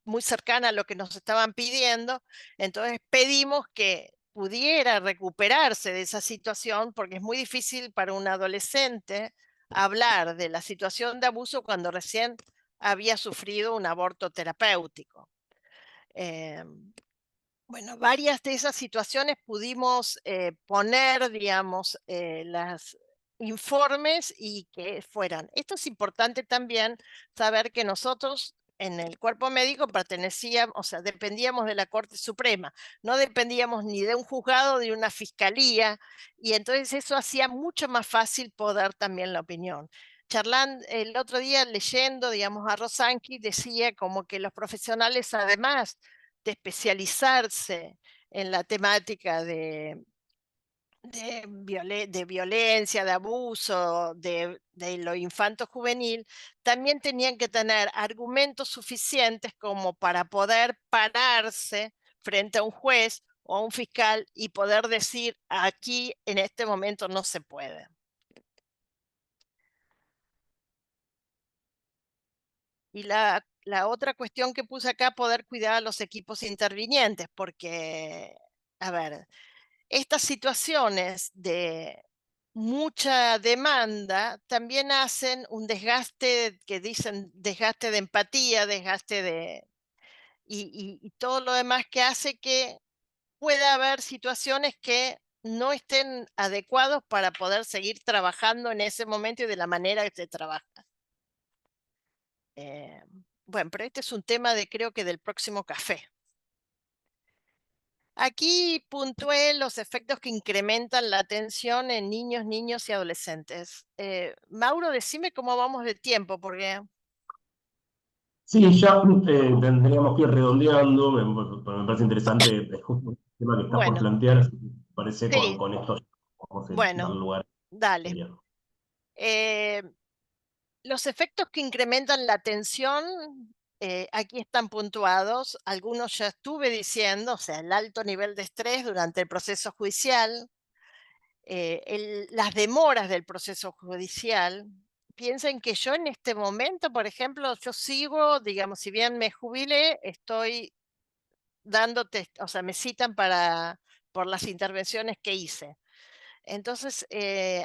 muy cercana a lo que nos estaban pidiendo, entonces pedimos que pudiera recuperarse de esa situación, porque es muy difícil para un adolescente hablar de la situación de abuso cuando recién había sufrido un aborto terapéutico. Bueno, varias de esas situaciones pudimos poner, digamos, los informes y que fueran. Esto es importante también saber que nosotros en el cuerpo médico pertenecíamos, o sea, dependíamos de la Corte Suprema, no dependíamos ni de un juzgado ni de una fiscalía, y entonces eso hacía mucho más fácil poder también la opinión. Charlando el otro día, leyendo, digamos, a Rosanqui, decía como que los profesionales, además de especializarse en la temática de violencia, de abuso, de lo infanto-juvenil, también tenían que tener argumentos suficientes como para poder pararse frente a un juez o a un fiscal y poder decir, aquí en este momento no se puede. Y la otra cuestión que puse acá, poder cuidar a los equipos intervinientes, porque, a ver, estas situaciones de mucha demanda también hacen un desgaste, que dicen desgaste de empatía, desgaste y todo lo demás que hace que pueda haber situaciones que no estén adecuados para poder seguir trabajando en ese momento y de la manera que se trabaja. Eh, bueno, pero este es un tema creo que del próximo café. Aquí puntué los efectos que incrementan la atención en niños y adolescentes. Mauro, decime cómo vamos de tiempo, porque... Sí, ya tendríamos que ir redondeando, me parece interesante justo el tema que estás por Bueno, plantear, así que me parece sí, con esto ya vamos a dar bueno, lugar dale. a Eh, los efectos que incrementan la atención, aquí están puntuados. Algunos ya estuve diciendo, o sea, el alto nivel de estrés durante el proceso judicial, las demoras del proceso judicial. Piensen que yo en este momento, por ejemplo, yo sigo, digamos, si bien me jubilé, estoy dando, o sea, me citan por las intervenciones que hice. Entonces,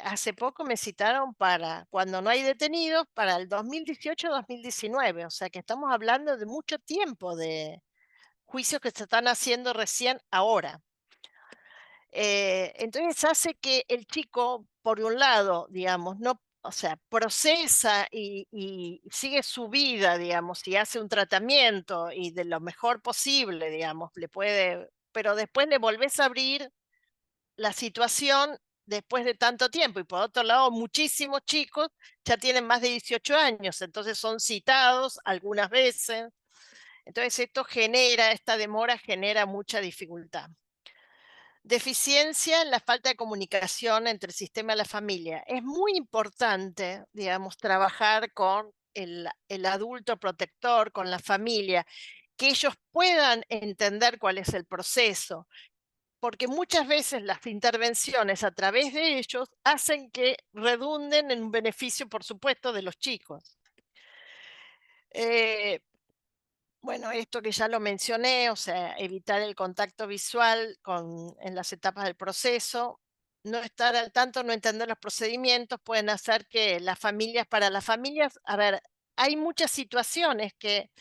hace poco me citaron para, cuando no hay detenidos, para el 2018-2019, o sea que estamos hablando de mucho tiempo de juicios que se están haciendo recién ahora. Entonces hace que el chico, por un lado, digamos, no, o sea, procesa y sigue su vida, digamos, y hace un tratamiento y de lo mejor posible, digamos, pero después le volvés a abrir la situación después de tanto tiempo. Y por otro lado, muchísimos chicos ya tienen más de 18 años, entonces son citados algunas veces. Entonces esta demora genera mucha dificultad. Deficiencia en la falta de comunicación entre el sistema y la familia. Es muy importante, digamos, trabajar con el adulto protector, con la familia, que ellos puedan entender cuál es el proceso, porque muchas veces las intervenciones a través de ellos hacen que redunden en un beneficio, por supuesto, de los chicos. Bueno, esto que ya lo mencioné, o sea, evitar el contacto visual en las etapas del proceso, no estar al tanto, no entender los procedimientos, pueden hacer que para las familias, a ver, hay muchas situaciones que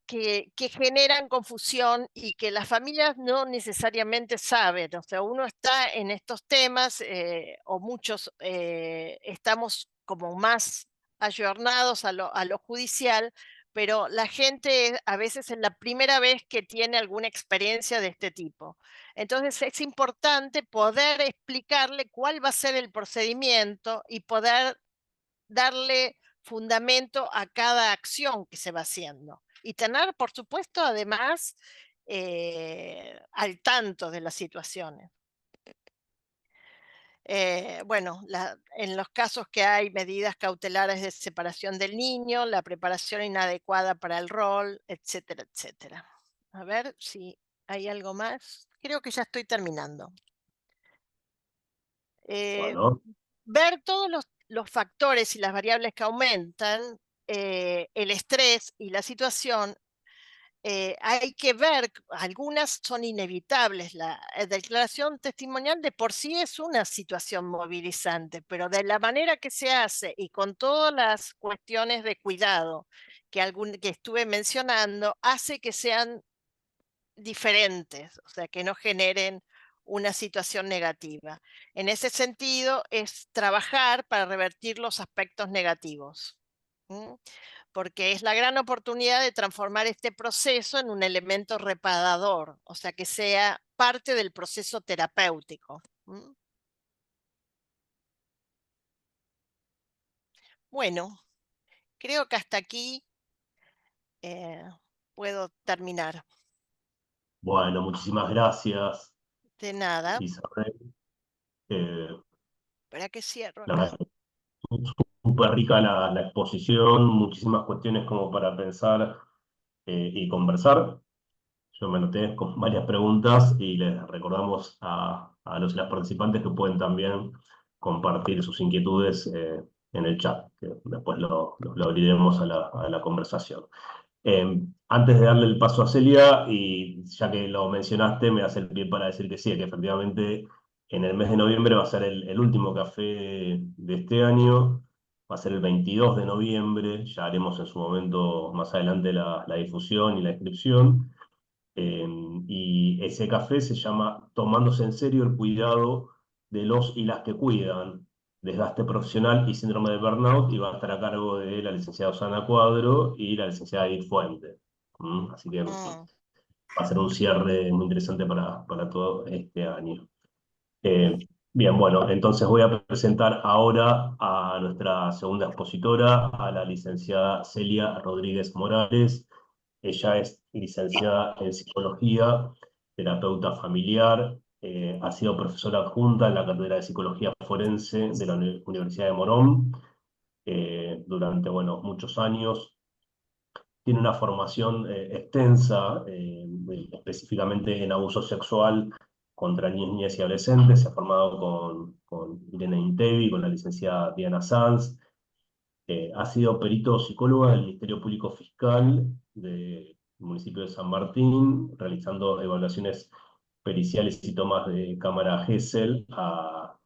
que generan confusión y que las familias no necesariamente saben. O sea, uno está en estos temas o muchos estamos como más ayornados a lo judicial, pero la gente a veces es la primera vez que tiene alguna experiencia de este tipo. Entonces es importante poder explicarle cuál va a ser el procedimiento y poder darle fundamento a cada acción que se va haciendo. Y tener, por supuesto, además, al tanto de las situaciones. Bueno, en los casos que hay medidas cautelares de separación del niño, la preparación inadecuada para el rol, etcétera, etcétera. A ver si hay algo más. Creo que ya estoy terminando. Bueno, Ver todos los factores y las variables que aumentan el estrés y la situación, hay que ver, algunas son inevitables. La declaración testimonial de por sí es una situación movilizante, pero de la manera que se hace y con todas las cuestiones de cuidado que estuve mencionando, hace que sean diferentes, o sea, que no generen una situación negativa. En ese sentido, es trabajar para revertir los aspectos negativos, porque es la gran oportunidad de transformar este proceso en un elemento reparador, o sea, que sea parte del proceso terapéutico. Bueno, creo que hasta aquí eh, puedo terminar. bueno, muchísimas gracias, De nada. Isabel. Eh, ¿Para qué cierro la acá? verdad es súper rica la exposición, muchísimas cuestiones como para pensar y conversar. Yo me anoté con varias preguntas y les recordamos a los y las participantes que pueden también compartir sus inquietudes en el chat, que después lo abriremos a la conversación. Antes de darle el paso a Celia, y ya que lo mencionaste, me hace el pie para decir que sí, que efectivamente en el mes de noviembre va a ser el último café de este año, va a ser el 22 de noviembre, ya haremos en su momento más adelante la difusión y la inscripción. Y ese café se llama Tomándose en serio el cuidado de los y las que cuidan, desgaste profesional y síndrome de burnout, y va a estar a cargo de la licenciada Susana Cuadro y la licenciada Edith Fuente. Así que va Mm. a ser un cierre muy interesante para todo este año. Bien, bueno, entonces voy a presentar ahora a nuestra segunda expositora, a la licenciada Celia Rodríguez Morales. Ella es licenciada en psicología, terapeuta familiar, ha sido profesora adjunta en la Cátedra de Psicología Forense de la Universidad de Morón durante, bueno, muchos años. Tiene una formación extensa, específicamente en abuso sexual contra niños, niñas y adolescentes. Se ha formado con Irene Intevi, con la licenciada Diana Sanz. Ha sido perito psicóloga del Ministerio Público Fiscal del municipio de San Martín, realizando evaluaciones periciales y tomas de cámara Gesell a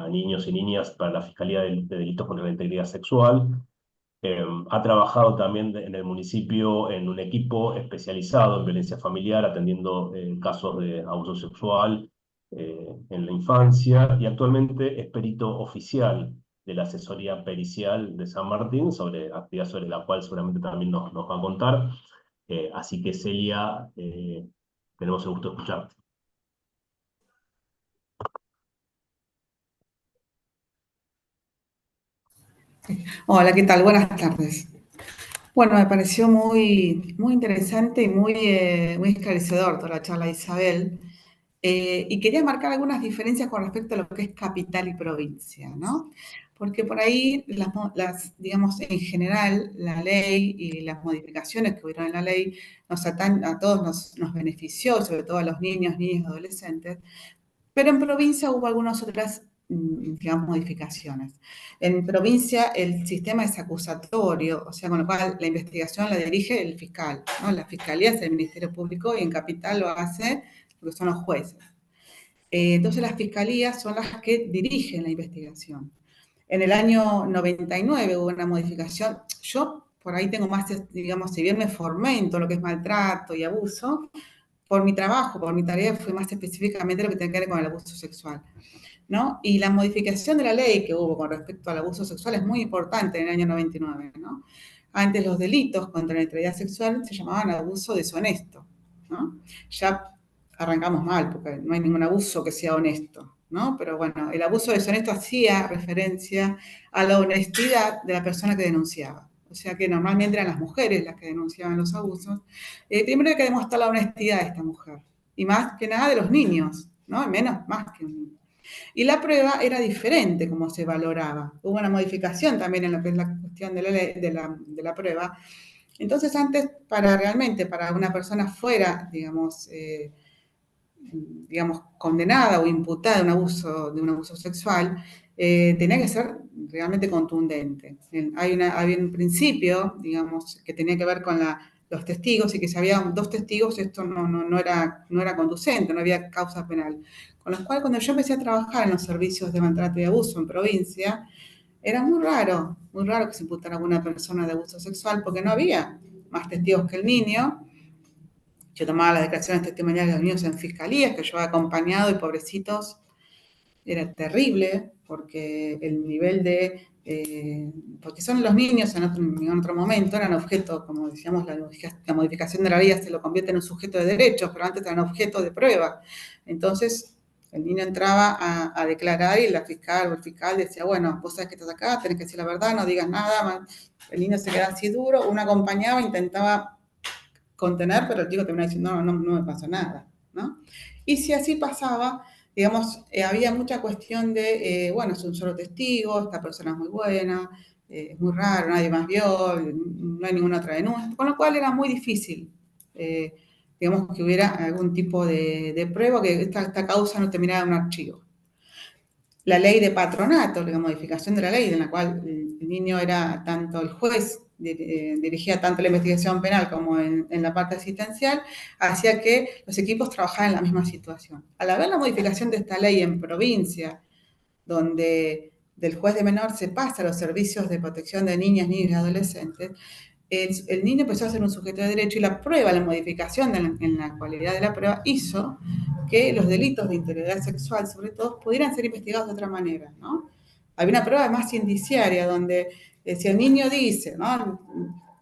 niños y niñas para la Fiscalía de Delitos contra la Integridad Sexual. Ha trabajado también en el municipio en un equipo especializado en violencia familiar, atendiendo casos de abuso sexual en la infancia, y actualmente es perito oficial de la asesoría pericial de San Martín, actividad sobre la cual seguramente también nos va a contar. Así que Celia, tenemos el gusto de escucharte. Hola, ¿qué tal? Buenas tardes. Bueno, me pareció muy interesante y muy esclarecedor toda la charla de Isabel. Y quería marcar algunas diferencias con respecto a lo que es capital y provincia, ¿no? Porque por ahí, digamos, en general, la ley y las modificaciones que hubieron en la ley a todos nos benefició, sobre todo a los niños, niñas y adolescentes, pero en provincia hubo algunas otras digamos, modificaciones. En provincia el sistema es acusatorio, o sea, con lo cual la investigación la dirige el fiscal, ¿no? La fiscalía es el Ministerio Público y en capital lo hace lo que son los jueces. Entonces las fiscalías son las que dirigen la investigación. En el año 99 hubo una modificación. Yo por ahí tengo más, digamos, si bien me formé en todo lo que es maltrato y abuso, por mi trabajo, por mi tarea, fue más específicamente lo que tiene que ver con el abuso sexual, ¿no? Y la modificación de la ley que hubo con respecto al abuso sexual es muy importante en el año 99, ¿no? Antes los delitos contra la integridad sexual se llamaban abuso deshonesto, ¿no? Ya arrancamos mal, porque no hay ningún abuso que sea honesto, ¿no? Pero bueno, el abuso deshonesto hacía referencia a la honestidad de la persona que denunciaba. O sea que normalmente eran las mujeres las que denunciaban los abusos. Primero hay que demostrar la honestidad de esta mujer. Y más que nada de los niños, ¿no? Menos, más que un niño. Y la prueba era diferente como se valoraba. Hubo una modificación también en lo que es la cuestión de la prueba. Entonces antes, para una persona fuera, digamos, condenada o imputada de un abuso sexual, tenía que ser realmente contundente. Había un principio, digamos, que tenía que ver con los testigos y que si había 2 testigos esto no era conducente, no había causa penal. Con lo cual, cuando yo empecé a trabajar en los servicios de maltrato y abuso en provincia, era muy raro que se imputara a alguna persona de abuso sexual porque no había más testigos que el niño. Yo tomaba las declaraciones testimoniales de los niños en fiscalías, que yo había acompañado y pobrecitos, era terrible, porque el nivel porque son los niños en otro momento, eran objeto, como decíamos, la modificación de la ley se lo convierte en un sujeto de derechos, pero antes eran objeto de prueba. Entonces, el niño entraba a declarar y la fiscal o el fiscal decía, bueno, vos sabés que estás acá, tenés que decir la verdad, no digas nada. El niño se quedaba así duro, uno acompañaba, intentaba contener, pero el chico terminaba diciendo, no me pasó nada, ¿no? Y si así pasaba, digamos, había mucha cuestión de, bueno, es un solo testigo, esta persona es muy buena, es muy raro, nadie más vio, no hay ninguna otra denuncia, con lo cual era muy difícil, digamos, que hubiera algún tipo de prueba, que esta causa no terminara en un archivo. La ley de patronato, la modificación de la ley, en la cual el niño era tanto el juez, dirigía tanto la investigación penal como en la parte asistencial, hacía que los equipos trabajaran en la misma situación. Al haber la modificación de esta ley en provincia, donde del juez de menor se pasa a los servicios de protección de niñas, niños y adolescentes, el niño empezó a ser un sujeto de derecho y la modificación en la cualidad de la prueba hizo que los delitos de integridad sexual, sobre todo, pudieran ser investigados de otra manera, ¿no? Había una prueba más indiciaria donde si el niño dice, ¿no?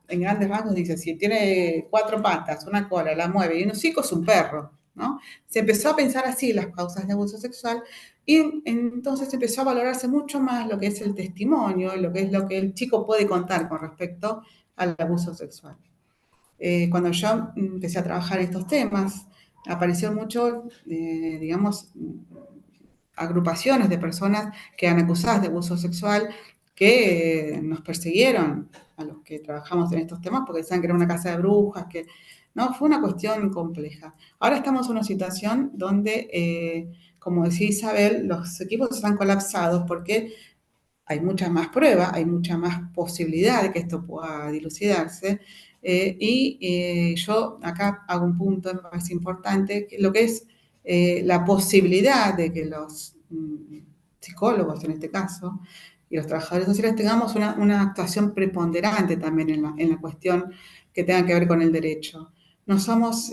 En grandes rasgos dice, si tiene 4 patas, una cola, la mueve y un hocico es un perro, ¿no? Se empezó a pensar así las causas de abuso sexual y entonces empezó a valorarse mucho más lo que es el testimonio, lo que el chico puede contar con respecto al abuso sexual. Cuando yo empecé a trabajar estos temas, aparecieron mucho, digamos, agrupaciones de personas que eran acusadas de abuso sexual que nos persiguieron a los que trabajamos en estos temas porque decían que era una casa de brujas, que no, fue una cuestión compleja. Ahora estamos en una situación donde, como decía Isabel, los equipos están colapsados porque hay mucha más prueba, hay mucha más posibilidad de que esto pueda dilucidarse. Yo acá hago un punto más importante, que lo que es la posibilidad de que los psicólogos, en este caso, y los trabajadores sociales tengamos una actuación preponderante también en la cuestión que tenga que ver con el derecho. No somos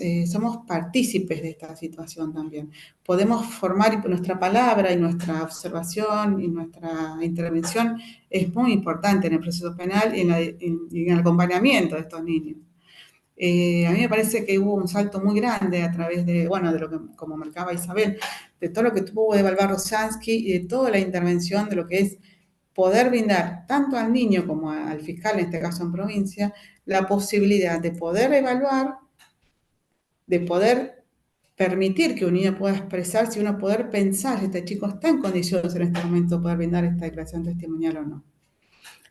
partícipes de esta situación también. Podemos formar nuestra palabra y nuestra observación y nuestra intervención es muy importante en el proceso penal y en el acompañamiento de estos niños. A mí me parece que hubo un salto muy grande a través de lo que, como marcaba Isabel, de todo lo que tuvo de evaluar Rosansky y de toda la intervención de lo que es poder brindar tanto al niño como al fiscal, en este caso en provincia, la posibilidad de poder evaluar, de poder permitir que un niño pueda expresarse y uno poder pensar si este chico está en condiciones en este momento de poder brindar esta declaración testimonial o no.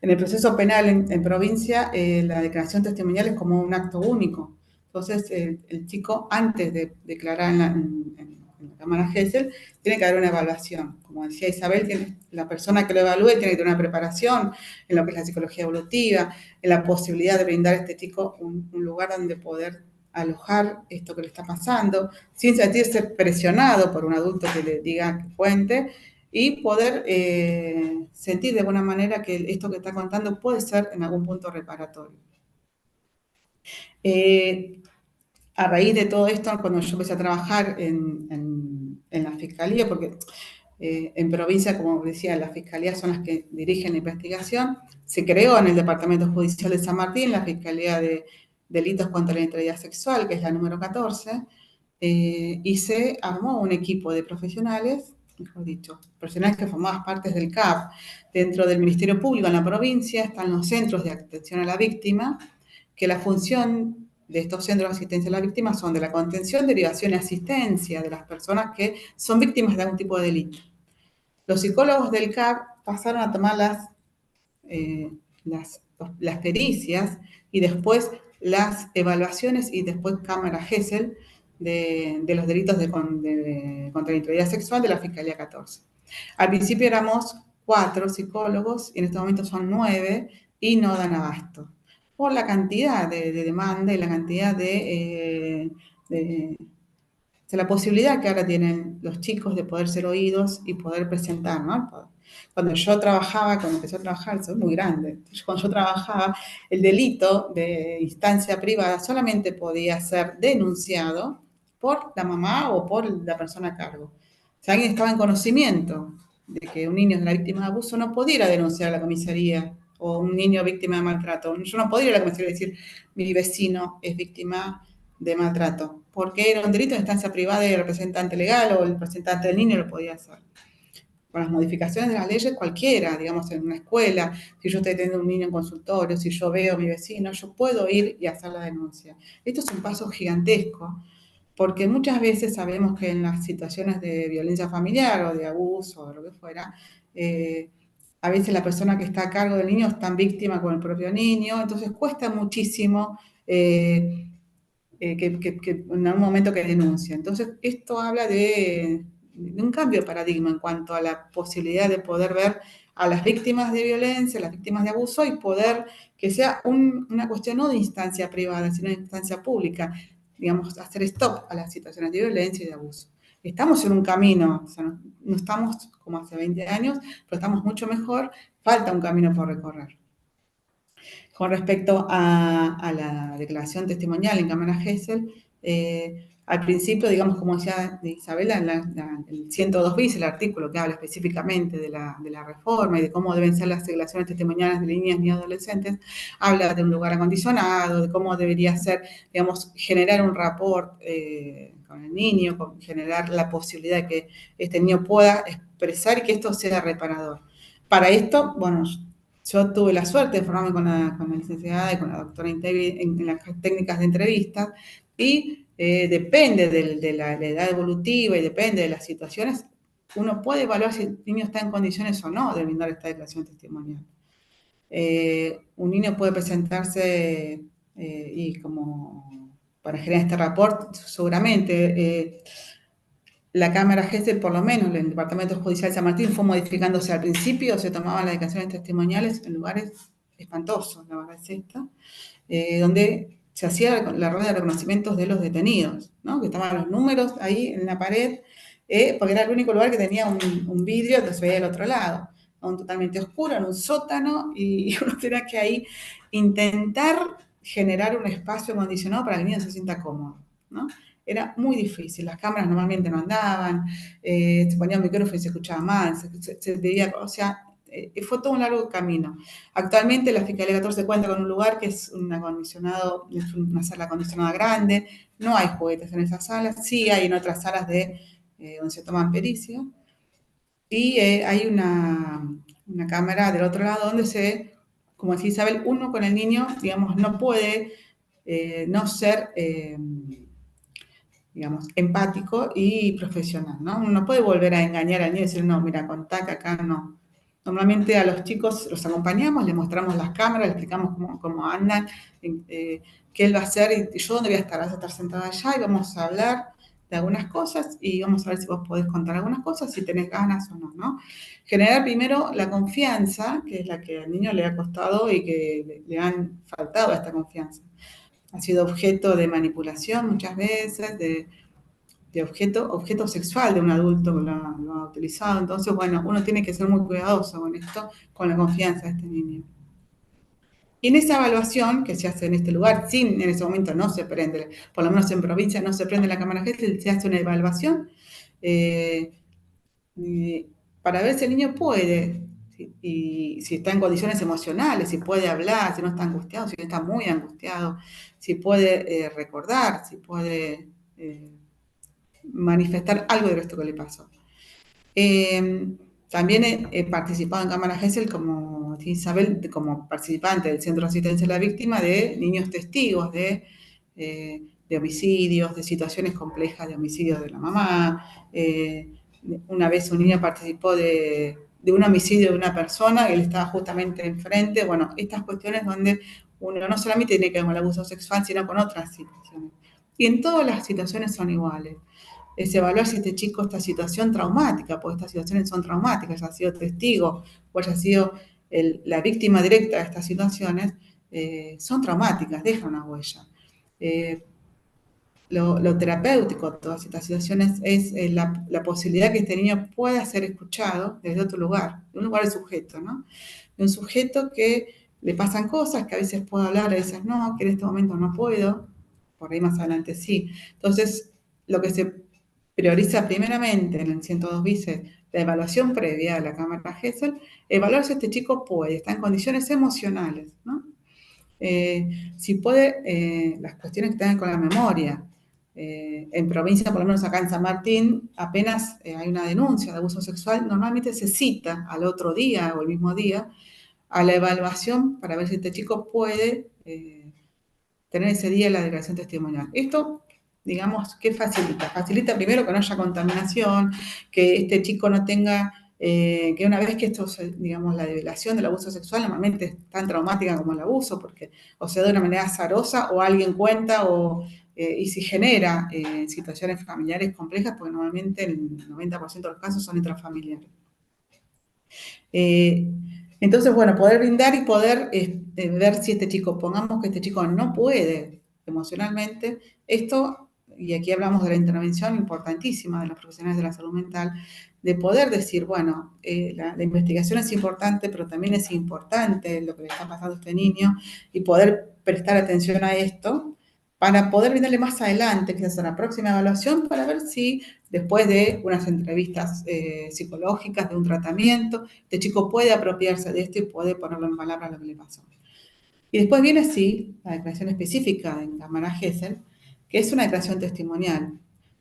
En el proceso penal en provincia, la declaración testimonial es como un acto único. Entonces, el chico, antes de declarar en la cámara Gesell, tiene que haber una evaluación. Como decía Isabel, la persona que lo evalúe tiene que tener una preparación en lo que es la psicología evolutiva, en la posibilidad de brindar a este chico un lugar donde poder alojar esto que le está pasando, sin sentirse presionado por un adulto que le diga que cuente, y poder sentir de alguna manera que esto que está contando puede ser en algún punto reparatorio. A raíz de todo esto, cuando yo empecé a trabajar en la fiscalía, porque en provincia, como decía, las fiscalías son las que dirigen la investigación, se creó en el Departamento Judicial de San Martín la Fiscalía de Delitos contra la Integridad Sexual, que es la número 14, y se armó un equipo de profesionales, mejor dicho, profesionales que formaban parte del CAP. Dentro del Ministerio Público en la provincia están los centros de atención a la víctima, que la función de estos centros de asistencia a la víctima son de la contención, derivación y asistencia de las personas que son víctimas de algún tipo de delito. Los psicólogos del CAP pasaron a tomar las pericias y después las evaluaciones y después cámara Gesell de los delitos contra la integridad sexual de la Fiscalía 14. Al principio éramos 4 psicólogos y en este momento son 9 y no dan abasto por la cantidad de demanda y la cantidad de la posibilidad que ahora tienen los chicos de poder ser oídos y poder presentar, ¿no? Cuando empecé a trabajar, soy muy grande, cuando yo trabajaba, el delito de instancia privada solamente podía ser denunciado por la mamá o por la persona a cargo. Si alguien estaba en conocimiento de que un niño es la víctima de abuso, no podía ir a denunciar a la comisaría, o un niño víctima de maltrato. Yo no podía ir a la comisaría y decir, mi vecino es víctima de maltrato, porque era un delito de instancia privada y el representante legal o el representante del niño lo podía hacer. Con las modificaciones de las leyes, cualquiera, digamos, en una escuela, si yo estoy teniendo un niño en consultorio, si yo veo a mi vecino, yo puedo ir y hacer la denuncia. Esto es un paso gigantesco, porque muchas veces sabemos que en las situaciones de violencia familiar o de abuso o lo que fuera, a veces la persona que está a cargo del niño es tan víctima como el propio niño, entonces cuesta muchísimo que en algún momento que denuncie. Entonces, esto habla de un cambio de paradigma en cuanto a la posibilidad de poder ver a las víctimas de violencia, las víctimas de abuso, y poder que sea una cuestión no de instancia privada, sino de instancia pública, digamos, hacer stop a las situaciones de violencia y de abuso. Estamos en un camino, o sea, no estamos como hace 20 años, pero estamos mucho mejor, falta un camino por recorrer. Con respecto a la declaración testimonial en cámara Gesell, al principio, digamos, como decía Isabela, el 102 bis, el artículo que habla específicamente de la reforma y de cómo deben ser las declaraciones testimoniales de niñas y adolescentes, habla de un lugar acondicionado, de cómo debería ser, digamos, generar un rapport con el niño, generar la posibilidad de que este niño pueda expresar y que esto sea reparador. Para esto, bueno, yo tuve la suerte de formarme con la licenciada y con la doctora Integri en las técnicas de entrevistas y depende de la edad evolutiva y depende de las situaciones, uno puede evaluar si el niño está en condiciones o no de brindar esta declaración testimonial. Un niño puede presentarse y como para generar este rapport, seguramente la Cámara Gesell, por lo menos, el Departamento Judicial de San Martín, fue modificándose. Al principio se tomaban las declaraciones testimoniales en lugares espantosos, la verdad es esta, donde se hacía la rueda de reconocimientos de los detenidos, ¿no? Que estaban los números ahí en la pared, porque era el único lugar que tenía un vidrio que se veía del otro lado, ¿no? Totalmente oscuro, en un sótano, y uno tenía que ahí intentar generar un espacio acondicionado para que el niño se sienta cómodo, ¿no? Era muy difícil, las cámaras normalmente no andaban, se ponía un micrófono y se escuchaba mal, se debía, o sea, fue todo un largo camino. Actualmente la Fiscalía 14 cuenta con un lugar que es un acondicionado, es una sala acondicionada grande, no hay juguetes en esas salas, sí hay en otras salas donde se toman pericias, y hay una cámara del otro lado donde como decía Isabel, uno con el niño, digamos, no puede no ser digamos, empático y profesional, ¿no? Uno no puede volver a engañar al niño y decir, no, mira, contá que acá no. Normalmente a los chicos los acompañamos, les mostramos las cámaras, les explicamos cómo andan, qué él va a hacer y yo dónde voy a estar, vas a estar sentada allá y vamos a hablar de algunas cosas y vamos a ver si vos podés contar algunas cosas, si tenés ganas o no, ¿no? Generar primero la confianza, que es la que al niño le ha costado y que le han faltado esta confianza. Ha sido objeto de manipulación muchas veces, de objeto sexual de un adulto que lo ha utilizado. Entonces, bueno, uno tiene que ser muy cuidadoso con esto, con la confianza de este niño. Y en esa evaluación que se hace en este lugar, en ese momento no se prende, por lo menos en provincia no se prende la cámara Gesell, se hace una evaluación eh, para ver si el niño puede, y si está en condiciones emocionales, si puede hablar, si no está angustiado, si no está muy angustiado, si puede recordar, si puede manifestar algo de esto que le pasó. También he participado en Cámara Gesell como Isabel, como participante del Centro de Asistencia a la Víctima de niños testigos de homicidios, de situaciones complejas de homicidios de la mamá. Una vez un niño participó de un homicidio de una persona que él estaba justamente enfrente. Bueno, estas cuestiones donde uno no solamente tiene que ver con el abuso sexual, sino con otras situaciones. Y en todas las situaciones son iguales. Es evaluar si este chico, esta situación traumática, porque estas situaciones son traumáticas, haya sido testigo o haya sido la víctima directa de estas situaciones, son traumáticas, dejan una huella. Lo terapéutico de todas estas situaciones es la posibilidad que este niño pueda ser escuchado desde otro lugar, de un lugar de sujeto, ¿no? De un sujeto que le pasan cosas, que a veces puedo hablar, a veces no, que en este momento no puedo, por ahí más adelante sí. Entonces, lo que se prioriza primeramente en el 102 bis la evaluación previa a la cámara Gesell, evaluar si este chico puede, está en condiciones emocionales, ¿no? Si puede, las cuestiones que tengan con la memoria. En provincia, por lo menos acá en San Martín, apenas hay una denuncia de abuso sexual, normalmente se cita al otro día o el mismo día a la evaluación para ver si este chico puede tener ese día la declaración testimonial. Esto, digamos, ¿qué facilita? Facilita primero que no haya contaminación, que este chico no tenga, que una vez que esto, digamos, la develación del abuso sexual normalmente es tan traumática como el abuso, porque o se da de una manera azarosa o alguien cuenta y si genera situaciones familiares complejas, porque normalmente el 90% de los casos son intrafamiliares. Entonces, bueno, poder brindar y poder ver si este chico, pongamos que este chico no puede emocionalmente, esto, y aquí hablamos de la intervención importantísima de los profesionales de la salud mental, de poder decir, bueno, la investigación es importante, pero también es importante lo que le está pasando a este niño y poder prestar atención a esto para poder brindarle más adelante, quizás a la próxima evaluación, para ver si después de unas entrevistas psicológicas, de un tratamiento, este chico puede apropiarse de esto y puede ponerlo en palabras lo que le pasó. Y después viene, sí, la declaración específica en cámara Gesell, que es una declaración testimonial.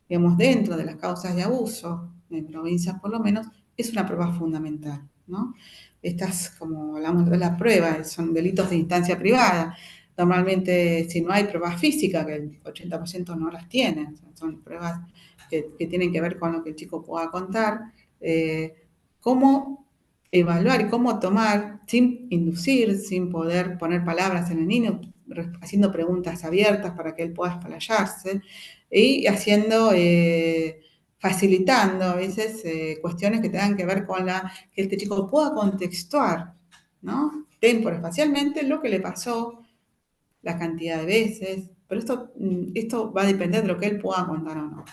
Digamos, dentro de las causas de abuso, en provincias por lo menos, es una prueba fundamental, ¿no? Estas, como hablamos de la prueba, son delitos de instancia privada. Normalmente, si no hay pruebas físicas, que el 80% no las tiene, son pruebas que tienen que ver con lo que el chico pueda contar, cómo evaluar y cómo tomar sin inducir, sin poder poner palabras en el niño, haciendo preguntas abiertas para que él pueda explayarse y haciendo, facilitando a veces cuestiones que tengan que ver con que este chico pueda contextuar, ¿no? Espacialmente lo que le pasó, la cantidad de veces, pero esto va a depender de lo que él pueda contar o no.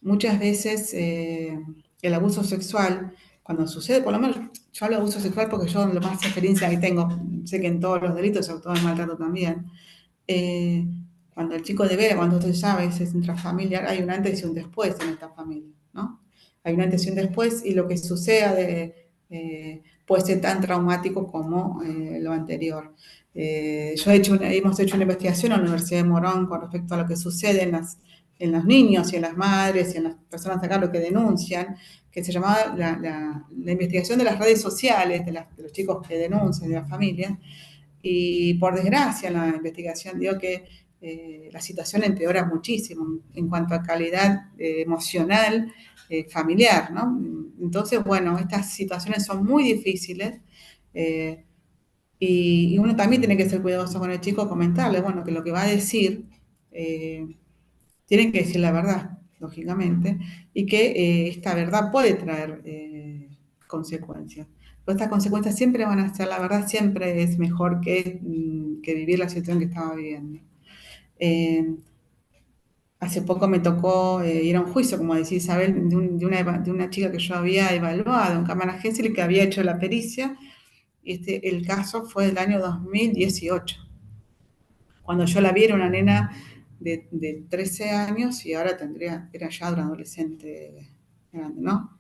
Muchas veces el abuso sexual, cuando sucede, por lo menos yo hablo de abuso sexual porque yo lo más experiencia que tengo, sé que en todos los delitos, sobre todo el maltrato también, cuando el chico devela, cuando usted sabe, es intrafamiliar, hay un antes y un después en esta familia, ¿no? Hay un antes y un después y lo que sucede puede ser tan traumático como lo anterior. Hemos hecho una investigación en la Universidad de Morón con respecto a lo que sucede en los niños y en las madres y en las personas acá lo que denuncian, que se llamaba la investigación de las redes sociales, de los chicos que denuncian, de las familias, y por desgracia la investigación dio que la situación empeora muchísimo en cuanto a calidad emocional familiar, ¿no? Entonces, bueno, estas situaciones son muy difíciles y uno también tiene que ser cuidadoso con el chico, comentarle, bueno, que lo que va a decir tienen que decir la verdad, lógicamente, y que esta verdad puede traer consecuencias. Pero estas consecuencias siempre van a ser, la verdad siempre es mejor que vivir la situación que estaba viviendo. Eh, Hace poco me tocó ir a un juicio, como decía Isabel, de una chica que yo había evaluado en cámara Gesell y que había hecho la pericia. El caso fue del año 2018. Cuando yo la vi era una nena de 13 años y ahora era ya una adolescente grande, ¿no?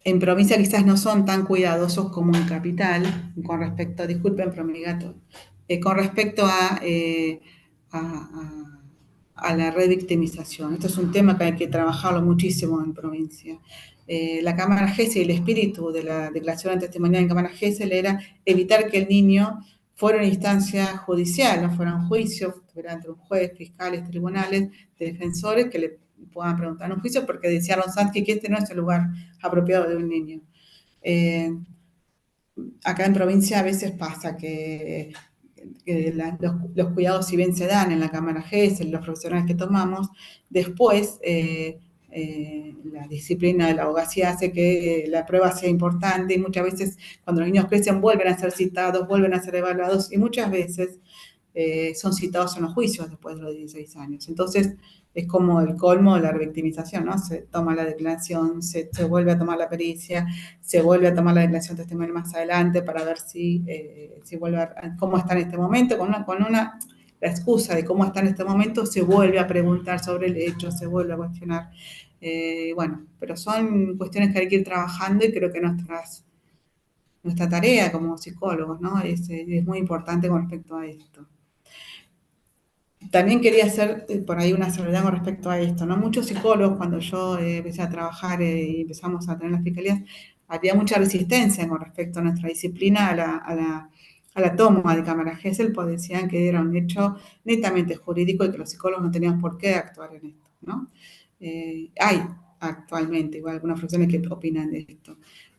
En provincia quizás no son tan cuidadosos como en capital con respecto, disculpen, pero mi gato, con respecto a- a la revictimización. Esto es un tema que hay que trabajarlo muchísimo en provincia. La Cámara Gesell, el espíritu de la declaración testimonial en Cámara Gesell era evitar que el niño fuera una instancia judicial, no fuera un juicio, estuviera entre un juez, fiscales, tribunales, de defensores que le puedan preguntar en un juicio, porque decía Ronsky que este no es el lugar apropiado de un niño. Eh, Acá en provincia a veces pasa que los cuidados, si bien se dan en la Cámara GES, los profesionales que tomamos, después la disciplina de la abogacía hace que la prueba sea importante y muchas veces cuando los niños crecen vuelven a ser citados, vuelven a ser evaluados y muchas veces son citados en los juicios después de los 16 años. Entonces, es como el colmo de la revictimización, ¿no? Se toma la declaración, se vuelve a tomar la pericia, se vuelve a tomar la declaración testimonial más adelante para ver si vuelve cómo está en este momento, la excusa de cómo está en este momento, se vuelve a preguntar sobre el hecho, se vuelve a cuestionar. Bueno, pero son cuestiones que hay que ir trabajando y creo que nuestra tarea como psicólogos, ¿no? Es muy importante con respecto a esto. También quería hacer por ahí una salvedad con respecto a esto, ¿no? Muchos psicólogos, cuando yo empecé a trabajar y empezamos a tener las fiscalías, había mucha resistencia con respecto a nuestra disciplina a la toma de cámara Gesell, pues decían que era un hecho netamente jurídico y que los psicólogos no teníamos por qué actuar en esto, ¿no? Hay actualmente igual algunas profesiones que opinan de esto.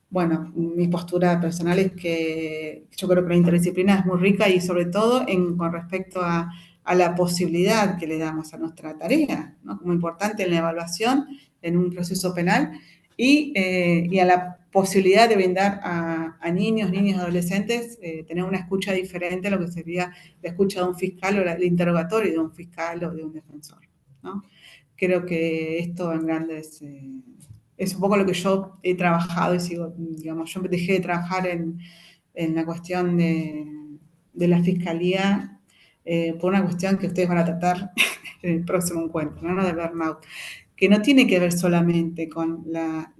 Bueno, mi postura personal es que yo creo que la interdisciplina es muy rica y sobre todo con respecto a la posibilidad que le damos a nuestra tarea, ¿no? Como importante en la evaluación en un proceso penal y a la posibilidad de brindar a niños, niñas, adolescentes, tener una escucha diferente a lo que sería la escucha de un fiscal o el interrogatorio de un fiscal o de un defensor, ¿no? Creo que esto en grandes es un poco lo que yo he trabajado y sigo, digamos, yo dejé de trabajar en la cuestión de la fiscalía por una cuestión que ustedes van a tratar en el próximo encuentro, ¿no? De burnout, que no tiene que ver solamente con la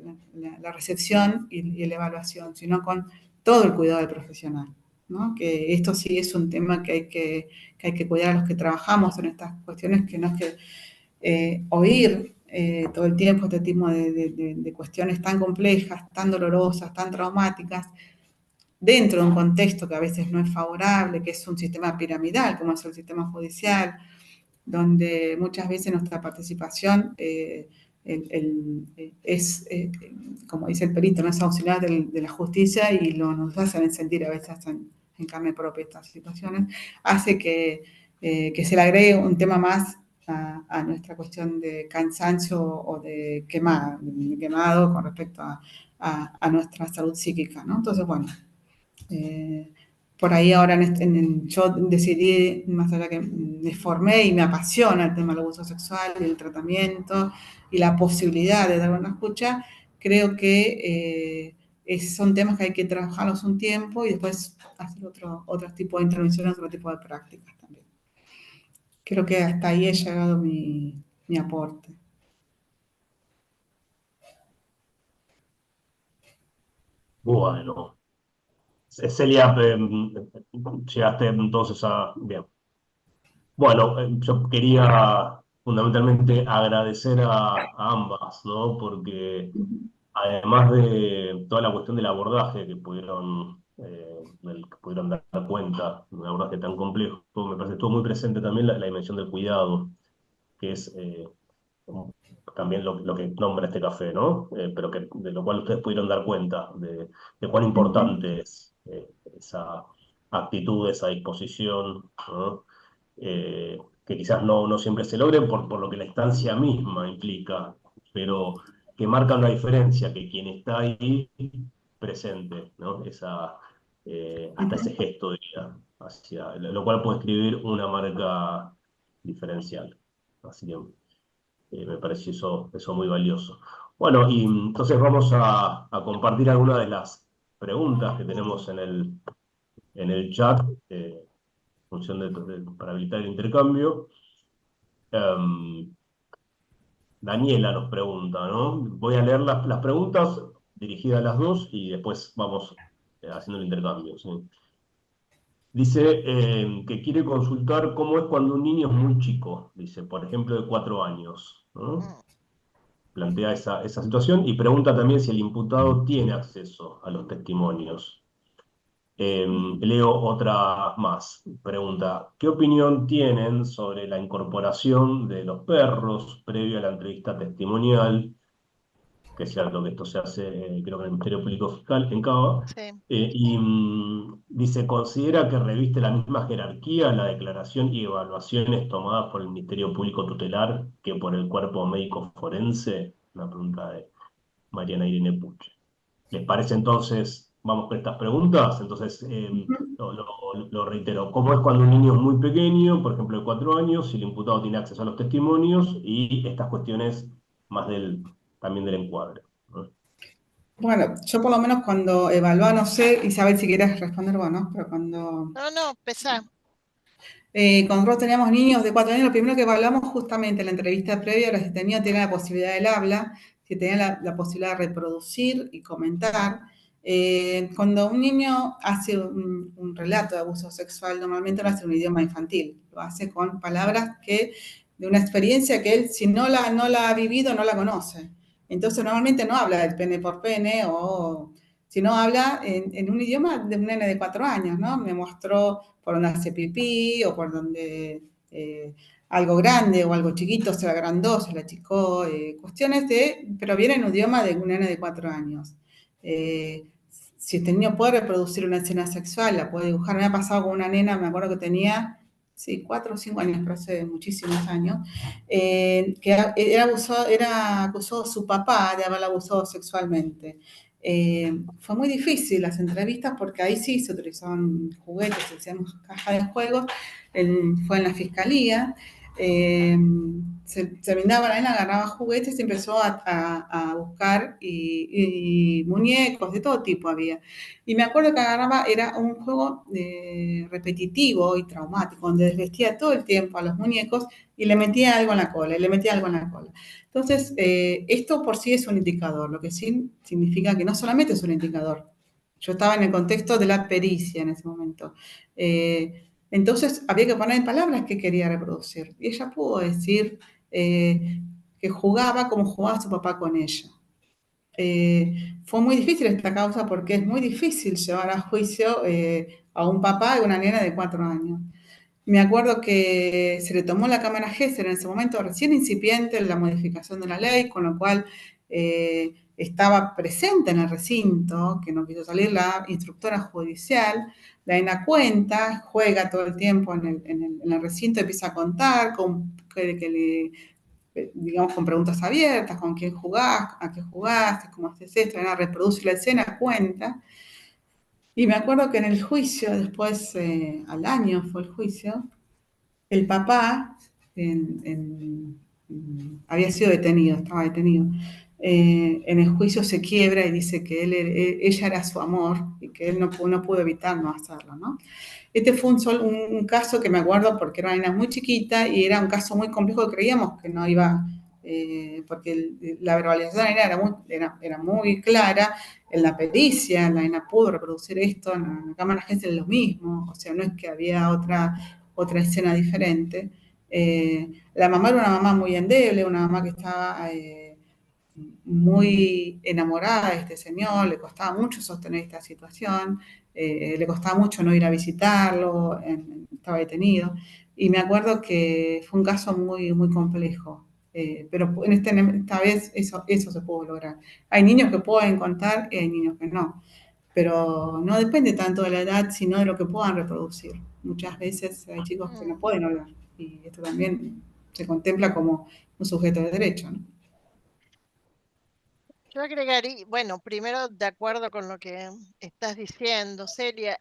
recepción y la evaluación, sino con todo el cuidado del profesional, ¿no? Que esto sí es un tema que hay que cuidar a los que trabajamos en estas cuestiones, que no es que oír todo el tiempo este tipo de cuestiones tan complejas, tan dolorosas, tan traumáticas, dentro de un contexto que a veces no es favorable, que es un sistema piramidal, como es el sistema judicial, donde muchas veces nuestra participación es, como dice el perito, no es auxiliar de la justicia y nos hacen sentir a veces en carne propia estas situaciones, hace que se le agregue un tema más a nuestra cuestión de cansancio o de quemado con respecto a nuestra salud psíquica, ¿no? Entonces, bueno, por ahí ahora yo decidí, más allá que me formé y me apasiona el tema del abuso sexual y el tratamiento y la posibilidad de dar una escucha, creo que son temas que hay que trabajarlos un tiempo y después hacer otro tipo de intervenciones, otro tipo de prácticas también. Creo que hasta ahí he llegado mi aporte. Bueno, Celia, llegaste entonces a... Bien. Bueno, yo quería fundamentalmente agradecer a ambas, ¿no? Porque además de toda la cuestión del abordaje del que pudieron dar cuenta, un abordaje tan complejo, me parece que estuvo muy presente también la dimensión del cuidado, que es como también lo que nombra este café, ¿no? Pero de lo cual ustedes pudieron dar cuenta, de cuán importante es esa actitud, esa disposición, ¿no? que quizás no siempre se logren por lo que la instancia misma implica, pero que marcan la diferencia, que quien está ahí presente, ¿no? Hasta ese gesto, diría, lo cual puede escribir una marca diferencial. Así que me pareció eso muy valioso. Bueno, y entonces vamos a compartir algunas de las preguntas que tenemos en el chat, función para habilitar el intercambio. Daniela nos pregunta, ¿no? Voy a leer las preguntas dirigidas a las dos y después vamos haciendo el intercambio, ¿sí? Dice que quiere consultar cómo es cuando un niño es muy chico, dice, por ejemplo, de 4 años, ¿no? Mm. Plantea esa situación y pregunta también si el imputado tiene acceso a los testimonios. Leo otra más. Pregunta, ¿qué opinión tienen sobre la incorporación de los perros previo a la entrevista testimonial? Que es cierto que esto se hace, creo que en el Ministerio Público Fiscal, en Cava. Sí. Dice, ¿considera que reviste la misma jerarquía la declaración y evaluaciones tomadas por el Ministerio Público Tutelar que por el cuerpo médico forense? Una pregunta de Mariana Irene Puche. ¿Les parece entonces, vamos con estas preguntas? Entonces, lo reitero, ¿cómo es cuando un niño es muy pequeño, por ejemplo de 4 años, si el imputado tiene acceso a los testimonios y estas cuestiones más también del encuadre, ¿no? Bueno, yo por lo menos cuando evaluaba, no sé, Isabel, si quieres responder vos, ¿no? Pero No, pesá. cuando nosotros teníamos niños de 4 años, lo primero que evaluamos justamente en la entrevista previa era si tenía la posibilidad del habla, si tenía la posibilidad de reproducir y comentar. Cuando un niño hace un relato de abuso sexual, normalmente lo hace en un idioma infantil, lo hace con palabras de una experiencia que él, si no la ha vivido, no la conoce. Entonces, normalmente no habla del pene por pene, sino habla en un idioma de un nene de 4 años, ¿no? Me mostró por donde hace pipí o por donde algo grande o algo chiquito se agrandó, se la achicó, cuestiones pero viene en un idioma de un nene de 4 años. Si este niño puede reproducir una escena sexual, la puede dibujar. Me ha pasado con una nena, me acuerdo que tenía, sí, 4 o 5 años, pero hace muchísimos años, que acusó a su papá de haberla abusado sexualmente. Fue muy difícil las entrevistas porque ahí sí se utilizaban juguetes, se hacían cajas de juegos, fue en la fiscalía, se brindaba la nena, agarraba juguetes y empezó a buscar y muñecos de todo tipo había. Y me acuerdo que agarraba, era un juego repetitivo y traumático, donde desvestía todo el tiempo a los muñecos y le metía algo en la cola, y le metía algo en la cola. Entonces, esto por sí es un indicador, lo que sí significa que no solamente es un indicador. Yo estaba en el contexto de la pericia en ese momento. Entonces, había que poner en palabras qué quería reproducir. Y ella pudo decir que jugaba como jugaba su papá con ella. Fue muy difícil esta causa porque es muy difícil llevar a juicio a un papá y una nena de 4 años. Me acuerdo que se le tomó la cámara Gesser en ese momento, recién incipiente en la modificación de la ley, con lo cual estaba presente en el recinto, que no quiso salir la instructora judicial. La nena cuenta, juega todo el tiempo en el recinto, empieza a contar, digamos, con preguntas abiertas, con quién jugás, a qué jugaste, cómo haces esto, la nena reproduce la escena, cuenta. Y me acuerdo que en el juicio, después, al año fue el juicio, el papá había sido detenido, estaba detenido. En el juicio se quiebra y dice que ella era su amor y que él no pudo evitar no hacerlo, ¿no? Este fue un caso que me acuerdo porque era una nena muy chiquita y era un caso muy complejo que creíamos que no iba, porque la verbalización de la nena era muy clara, en la pericia, la nena pudo reproducir esto, en la cámara Gesell lo mismo, o sea, no es que había otra escena diferente. La mamá era una mamá muy endeble, una mamá que estaba muy enamorada de este señor, le costaba mucho sostener esta situación, le costaba mucho no ir a visitarlo, estaba detenido. Y me acuerdo que fue un caso muy, muy complejo, pero esta vez eso se pudo lograr. Hay niños que pueden contar y hay niños que no. pero no depende tanto de la edad, sino de lo que puedan reproducir. Muchas veces hay chicos que no Mm. pueden hablar y esto también se contempla como un sujeto de derecho, ¿no? Yo agregaría, bueno, primero de acuerdo con lo que estás diciendo, Celia,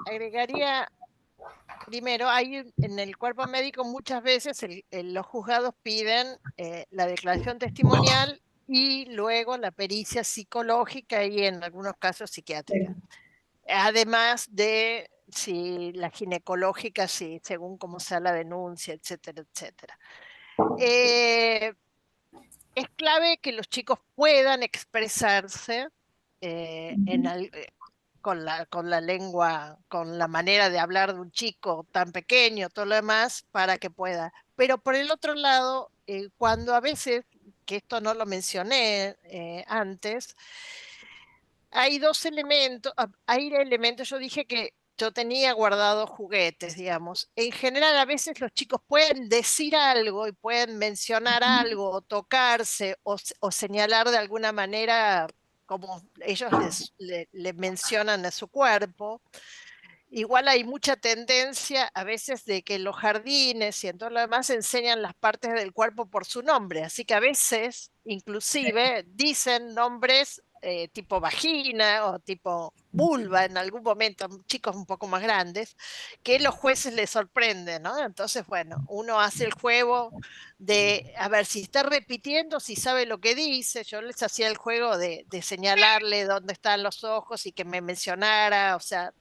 agregaría, primero, en el cuerpo médico muchas veces los juzgados piden la declaración testimonial y luego la pericia psicológica y en algunos casos psiquiátrica. Sí. Además de si la ginecológica, si según cómo sea la denuncia, etcétera, etcétera. Eh, es clave que los chicos puedan expresarse con la lengua, con la manera de hablar de un chico tan pequeño, todo lo demás, para que pueda. Pero por el otro lado, cuando a veces, que esto no lo mencioné antes, hay dos elementos, hay elementos, yo dije que yo tenía guardados juguetes, digamos. En general, a veces los chicos pueden decir algo y pueden mencionar algo, o tocarse, o señalar de alguna manera como ellos le mencionan a su cuerpo. Igual hay mucha tendencia a veces de que los jardines y en todo lo demás enseñan las partes del cuerpo por su nombre, así que a veces inclusive dicen nombres tipo vagina o tipo vulva en algún momento, chicos un poco más grandes, que los jueces les sorprenden, ¿no? Entonces, bueno, uno hace el juego de, a ver, si está repitiendo, si sabe lo que dice, yo les hacía el juego de señalarle dónde están los ojos y que me mencionara, o sea,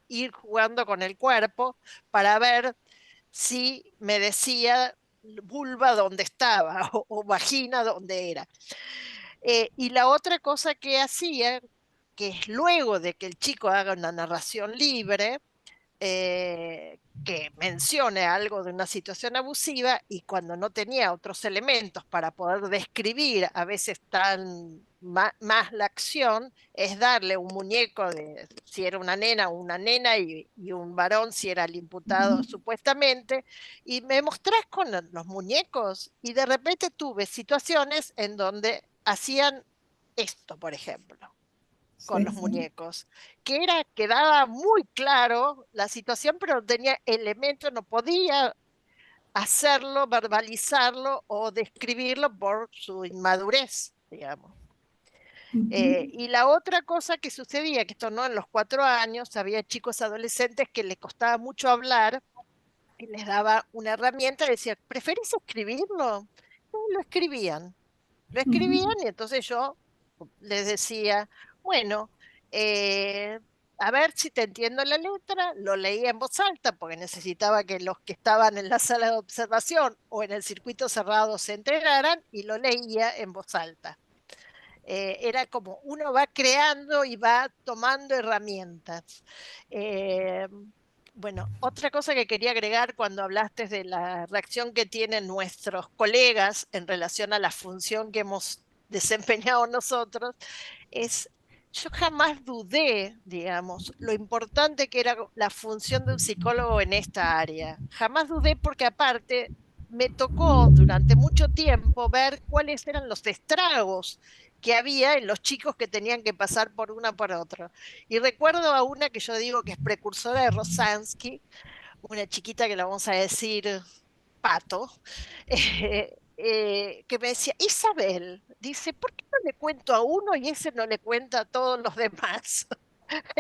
ir jugando con el cuerpo para ver si me decía vulva dónde estaba o vagina dónde era. Y la otra cosa que hacía, que es luego de que el chico haga una narración libre, que mencione algo de una situación abusiva y cuando no tenía otros elementos para poder describir a veces tan más la acción, es darle un muñeco de si era una nena y un varón si era el imputado supuestamente, y me mostrás con los muñecos y de repente tuve situaciones en donde hacían esto, por ejemplo con Sí, los sí. muñecos, que era, quedaba muy claro la situación, pero no tenía elementos, no podía hacerlo, verbalizarlo o describirlo por su inmadurez, digamos. Ujú. Y la otra cosa que sucedía, que esto no en los 4 años, había chicos adolescentes que les costaba mucho hablar y les daba una herramienta y decía, ¿preferís escribirlo? No, lo escribían Ujú. y entonces yo les decía, bueno, eh, a ver si te entiendo la letra, lo leía en voz alta porque necesitaba que los que estaban en la sala de observación o en el circuito cerrado se enteraran y lo leía en voz alta. Era como uno va creando y va tomando herramientas. Eh, bueno, otra cosa que quería agregar cuando hablaste de la reacción que tienen nuestros colegas en relación a la función que hemos desempeñado nosotros, es, yo jamás dudé, digamos, lo importante que era la función de un psicólogo en esta área. Jamás dudé porque aparte me tocó durante mucho tiempo ver cuáles eran los estragos que había en los chicos que tenían que pasar por una por otra. Y recuerdo a una que yo digo que es precursora de Rosansky, una chiquita que la vamos a decir Pato, que me decía, Isabel, dice, ¿por qué no le cuento a uno y ese no le cuenta a todos los demás?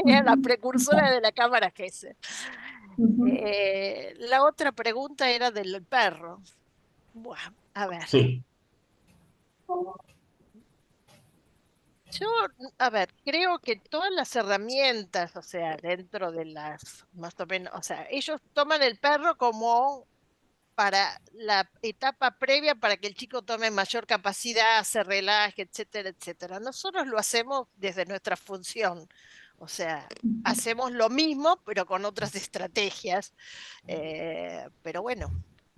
Era la Ujú. precursora de la cámara Gesell. Ujú. La otra pregunta era del perro. Bueno, a ver. Sí, Yo, a ver, creo que todas las herramientas, o sea, dentro de las, más o menos, o sea, ellos toman el perro como para la etapa previa para que el chico tome mayor capacidad, se relaje, etcétera, etcétera. Nosotros lo hacemos desde nuestra función, o sea, hacemos lo mismo, pero con otras estrategias. Pero bueno,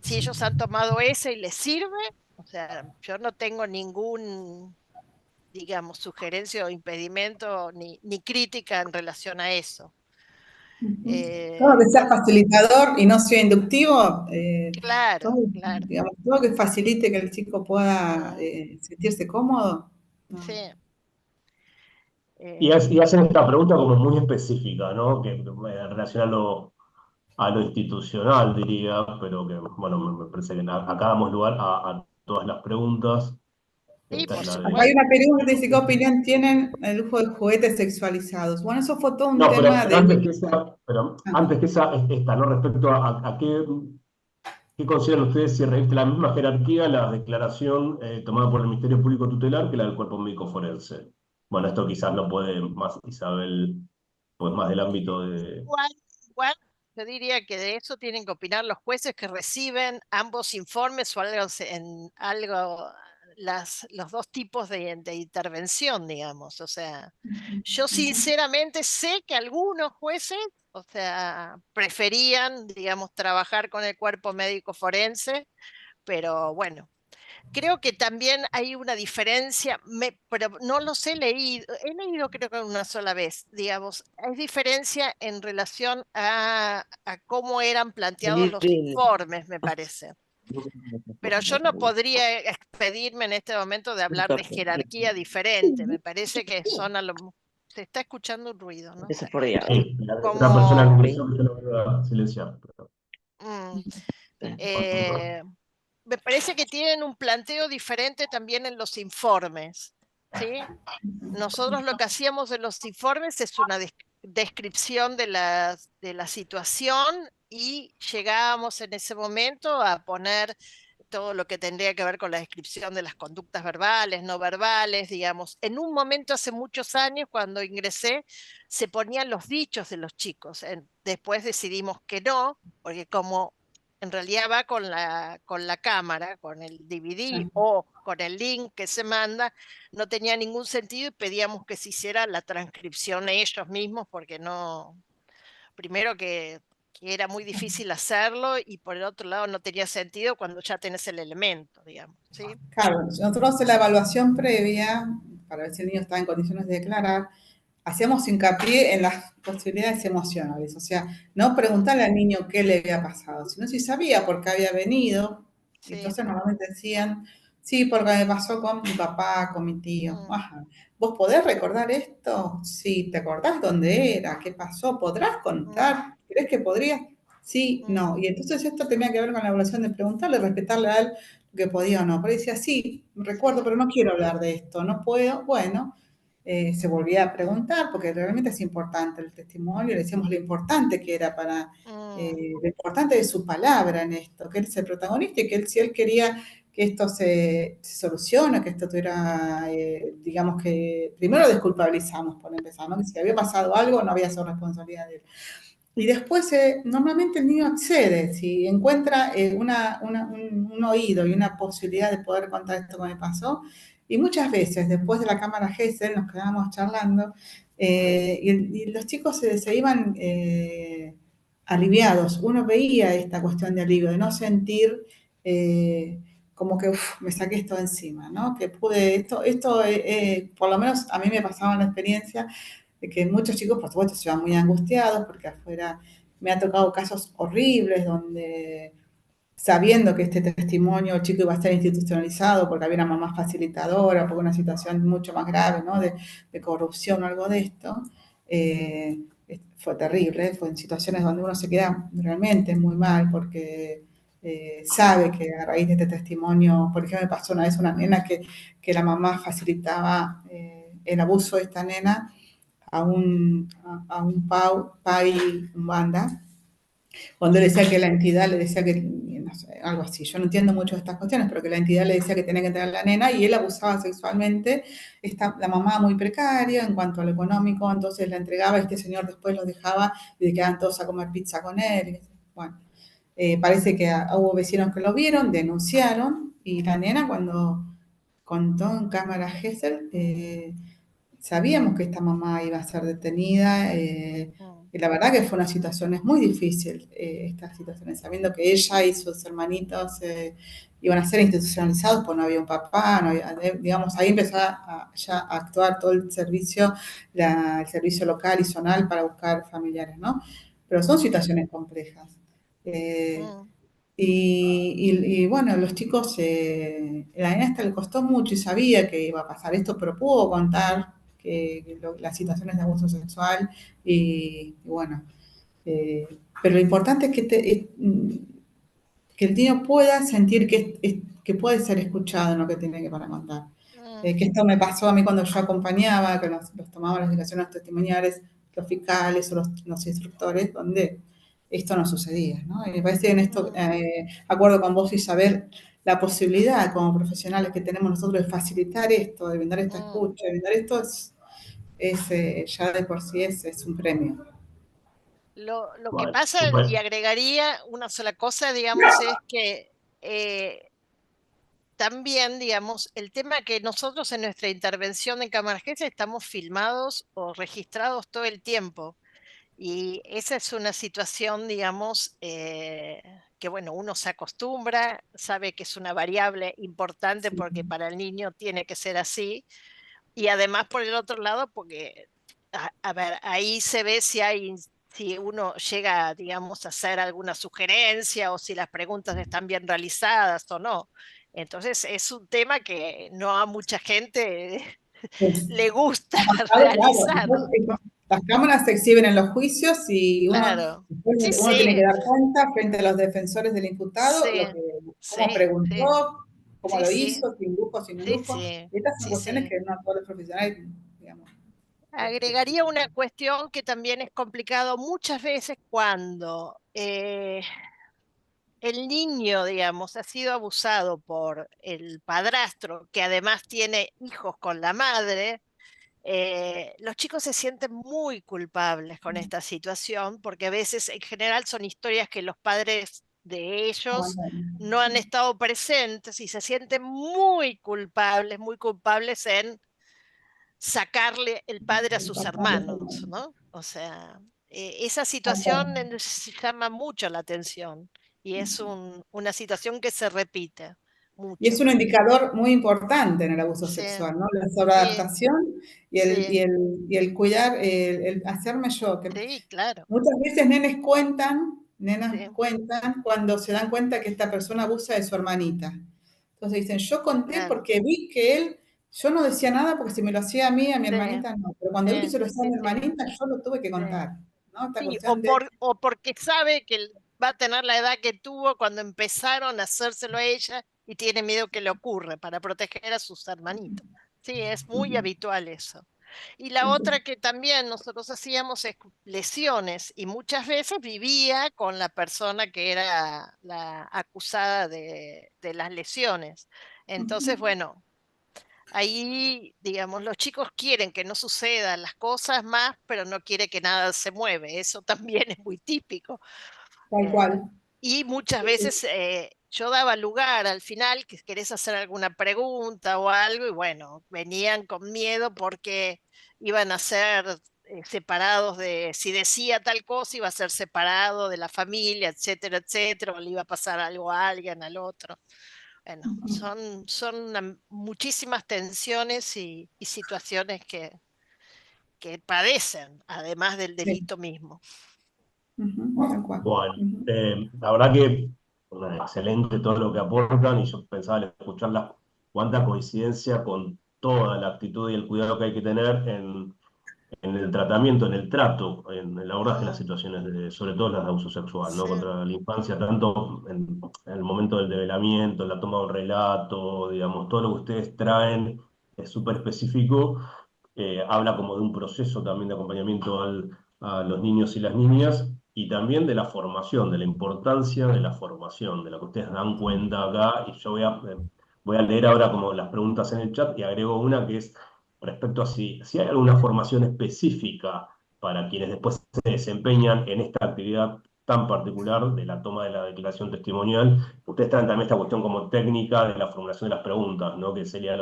si ellos han tomado ese y les sirve, o sea, yo no tengo ningún digamos, sugerencia o impedimento ni crítica en relación a eso. Ujú. Todo que sea Bueno, facilitador y no sea inductivo, todo, claro, claro. digamos, todo que facilite que el chico pueda Mm, sentirse cómodo. sí. No. Eh, Y hacen esta pregunta como muy específica, ¿no? Que en relación a lo institucional, diría, pero que, bueno, me parece que acá damos lugar a todas las preguntas. sí, Esta es por la Acá hay de... supuesto. una pregunta que dice, ¿qué opinión tienen el uso de juguetes sexualizados? Bueno, eso fue todo un No, tema pero de... antes que esa, esta, ¿no? Respecto a qué consideran ustedes si reviste la misma jerarquía la declaración tomada por el Ministerio Público Tutelar que la del Cuerpo Médico Forense. Bueno, esto quizás lo puede más Isabel, pues más del ámbito de... Igual, igual, yo diría que de eso tienen que opinar los jueces que reciben ambos informes o algo en algo, los dos tipos de intervención, digamos. O sea, yo sinceramente sé que algunos jueces, o sea, preferían, digamos, trabajar con el cuerpo médico forense, pero bueno. Creo que también hay una diferencia, pero no los he leído creo que una sola vez, digamos, hay diferencia en relación a cómo eran planteados los informes, me parece. Pero yo no podría expedirme en este momento de hablar de jerarquía diferente, me parece que son a lo... Se está escuchando un ruido, no sé. Sí, una persona que Como... ingresó que yo no voy a silenciar. mm, eh, me parece que tienen un planteo diferente también en los informes, ¿sí? Nosotros lo que hacíamos en los informes es una descripción de la situación y llegábamos en ese momento a poner todo lo que tendría que ver con la descripción de las conductas verbales, no verbales, digamos. En un momento hace muchos años, cuando ingresé, se ponían los dichos de los chicos. Después decidimos que no, porque como en realidad va con la cámara, con el DVD o con el link que se manda, no tenía ningún sentido y pedíamos que se hiciera la transcripción ellos mismos porque no, primero que era muy difícil hacerlo y por el otro lado no tenía sentido cuando ya tenés el elemento, digamos, ¿sí? Claro, nosotros en la evaluación previa, para ver si el niño está en condiciones de declarar, hacíamos hincapié en las posibilidades emocionales, o sea, no preguntarle al niño qué le había pasado, sino si sabía por qué había venido, y Sí. entonces normalmente decían, sí, porque me pasó con mi papá, con mi tío. Mm, Ajá. ¿Vos podés recordar esto? Sí, ¿te acordás dónde era? ¿Qué pasó? ¿Podrás mm, contar? ¿Crees que podrías? Sí, mm, no. Y entonces esto tenía que ver con la evaluación de preguntarle, respetarle a él lo que podía o no. Pero decía, sí, recuerdo, sí. pero no quiero hablar de esto, no puedo. Bueno, se volvía a preguntar, porque realmente es importante el testimonio, le decíamos lo importante que era para, Mm, lo importante de su palabra en esto, que él es el protagonista y que él, si él quería que esto se solucione, que esto tuviera, digamos que, primero desculpabilizamos por empezar, ¿no? Que si había pasado algo no había sido responsabilidad de él. Y después, normalmente el niño accede, si encuentra un oído y una posibilidad de poder contar esto que me pasó. Y muchas veces, después de la cámara Gesell, nos quedábamos charlando y los chicos se iban aliviados. Uno veía esta cuestión de alivio, de no sentir como que "Uf, me saqué esto de encima, ¿no? Que pude, por lo menos a mí me pasaba la experiencia de que muchos chicos, por supuesto, se van muy angustiados porque afuera me ha tocado casos horribles donde sabiendo que este testimonio el chico iba a estar institucionalizado porque había una mamá facilitadora, porque una situación mucho más grave, ¿no? De corrupción o algo de esto, eh, fue terrible, fue en situaciones donde uno se queda realmente muy mal porque sabe que a raíz de este testimonio, por ejemplo, me pasó una vez una nena que la mamá facilitaba el abuso de esta nena a un pai banda, cuando le decía que la entidad le decía que, no sé, algo así, yo no entiendo mucho de estas cuestiones, pero que la entidad le decía que tenía que tener a la nena y él abusaba sexualmente, la mamá muy precaria en cuanto a lo económico, entonces la entregaba y este señor después los dejaba y se quedaban todos a comer pizza con él. Bueno, parece que hubo vecinos que lo vieron, denunciaron y la nena cuando contó en cámara Gesell, sabíamos que esta mamá iba a ser detenida mm, y la verdad que fue una situación, es muy difícil estas situaciones, sabiendo que ella y sus hermanitos iban a ser institucionalizados, pues no había un papá, no había, digamos, ahí empezó ya a actuar todo el servicio, el servicio local y zonal para buscar familiares, ¿no? Pero son mm, situaciones complejas. Eh, mm, y bueno, los chicos, la nena hasta le costó mucho y sabía que iba a pasar esto, pero pudo contar las situaciones de abuso sexual y bueno, pero lo importante es que el niño pueda sentir que puede ser escuchado en lo que tiene que para contar. Mm, Que esto me pasó a mí cuando yo acompañaba, que los tomaba las declaraciones testimoniales, los fiscales o los instructores, donde esto no sucedía, ¿no? Y me parece que en esto, acuerdo con vos, Isabel, la posibilidad como profesionales que tenemos nosotros de facilitar esto, de brindar esta mm. escucha, de brindar esto, ya de por sí es un premio. Lo que Bueno, pasa, y bueno, agregaría una sola cosa, digamos, es que también, digamos, el tema que nosotros en nuestra intervención en Cámara Agencia estamos filmados o registrados todo el tiempo. Y esa es una situación, digamos, que bueno, uno se acostumbra, sabe que es una variable importante Sí, porque para el niño tiene que ser así. Y además por el otro lado, porque, a ver, ahí se ve si uno llega, digamos, a hacer alguna sugerencia o si las preguntas están bien realizadas o no. Entonces es un tema que no a mucha gente pues, le gusta claro, realizar. las cámaras se exhiben en los juicios y Claro. Sí, uno tiene que sí, dar cuenta frente a los defensores del imputado, sí, cómo sí, sí, preguntó, cómo sí, lo sí, hizo, sin indujo, sin sí, indujo. sí, Estas son sí, cuestiones sí. que no todos los profesionales, digamos. Agregaría una cuestión que también es complicado muchas veces cuando el niño, digamos, ha sido abusado por el padrastro, que además tiene hijos con la madre. Los chicos se sienten muy culpables con esta situación porque a veces en general son historias que los padres de ellos no han estado presentes y se sienten muy culpables en sacarle el padre a sus hermanos, ¿no? O sea, esa situación llama mucho la atención y es una situación que se repite Y es mucho. un indicador muy importante en el abuso Sí, sexual, ¿no? La sí, sobreadaptación sí, y el cuidar, el hacerme yo, que sí, claro, muchas veces nenas sí, cuentan cuando se dan cuenta que esta persona abusa de su hermanita. Entonces dicen, yo conté claro, porque vi que yo no decía nada porque si me lo hacía a mi sí, hermanita no, pero cuando vi que sí, se lo hacía a sí, mi sí, hermanita, yo lo tuve que sí. contar, ¿no? Esta Sí, cuestión de, o porque sabe que va a tener la edad que tuvo cuando empezaron a hacérselo a ella y tiene miedo que le ocurra para proteger a sus hermanitos. Sí, es muy habitual eso. Y la otra que también nosotros hacíamos es lesiones y muchas veces vivía con la persona que era la acusada de las lesiones. Entonces, bueno, ahí, digamos, los chicos quieren que no sucedan las cosas más, pero no quiere que nada se mueve. Eso también es muy típico. tal Eh, cual. y muchas veces yo daba lugar al final que querés hacer alguna pregunta o algo y bueno, venían con miedo porque iban a ser separados de, si decía tal cosa, iba a ser separado de la familia, etcétera, etcétera, o le iba a pasar algo a alguien, al otro. Bueno, son muchísimas tensiones y situaciones que padecen, además del Sí, delito mismo. tal cual. bueno, la verdad que excelente todo lo que aportan y yo pensaba al escucharlas cuánta coincidencia con toda la actitud y el cuidado que hay que tener en el tratamiento, en el trato, en el abordaje de las Mm, situaciones, sobre todo las de abuso sexual, ¿no? sí, Contra la infancia, tanto en el momento del develamiento, en la toma de un relato, digamos, todo lo que ustedes traen es súper específico, habla como de un proceso también de acompañamiento a los niños y las niñas, y también de la formación, de la importancia de la formación, de lo que ustedes dan cuenta acá, y yo voy a leer ahora como las preguntas en el chat y agrego una que es respecto a si hay alguna formación específica para quienes después se desempeñan en esta actividad tan particular de la toma de la declaración testimonial. Ustedes traen también esta cuestión como técnica de la formulación de las preguntas, ¿no? Que sería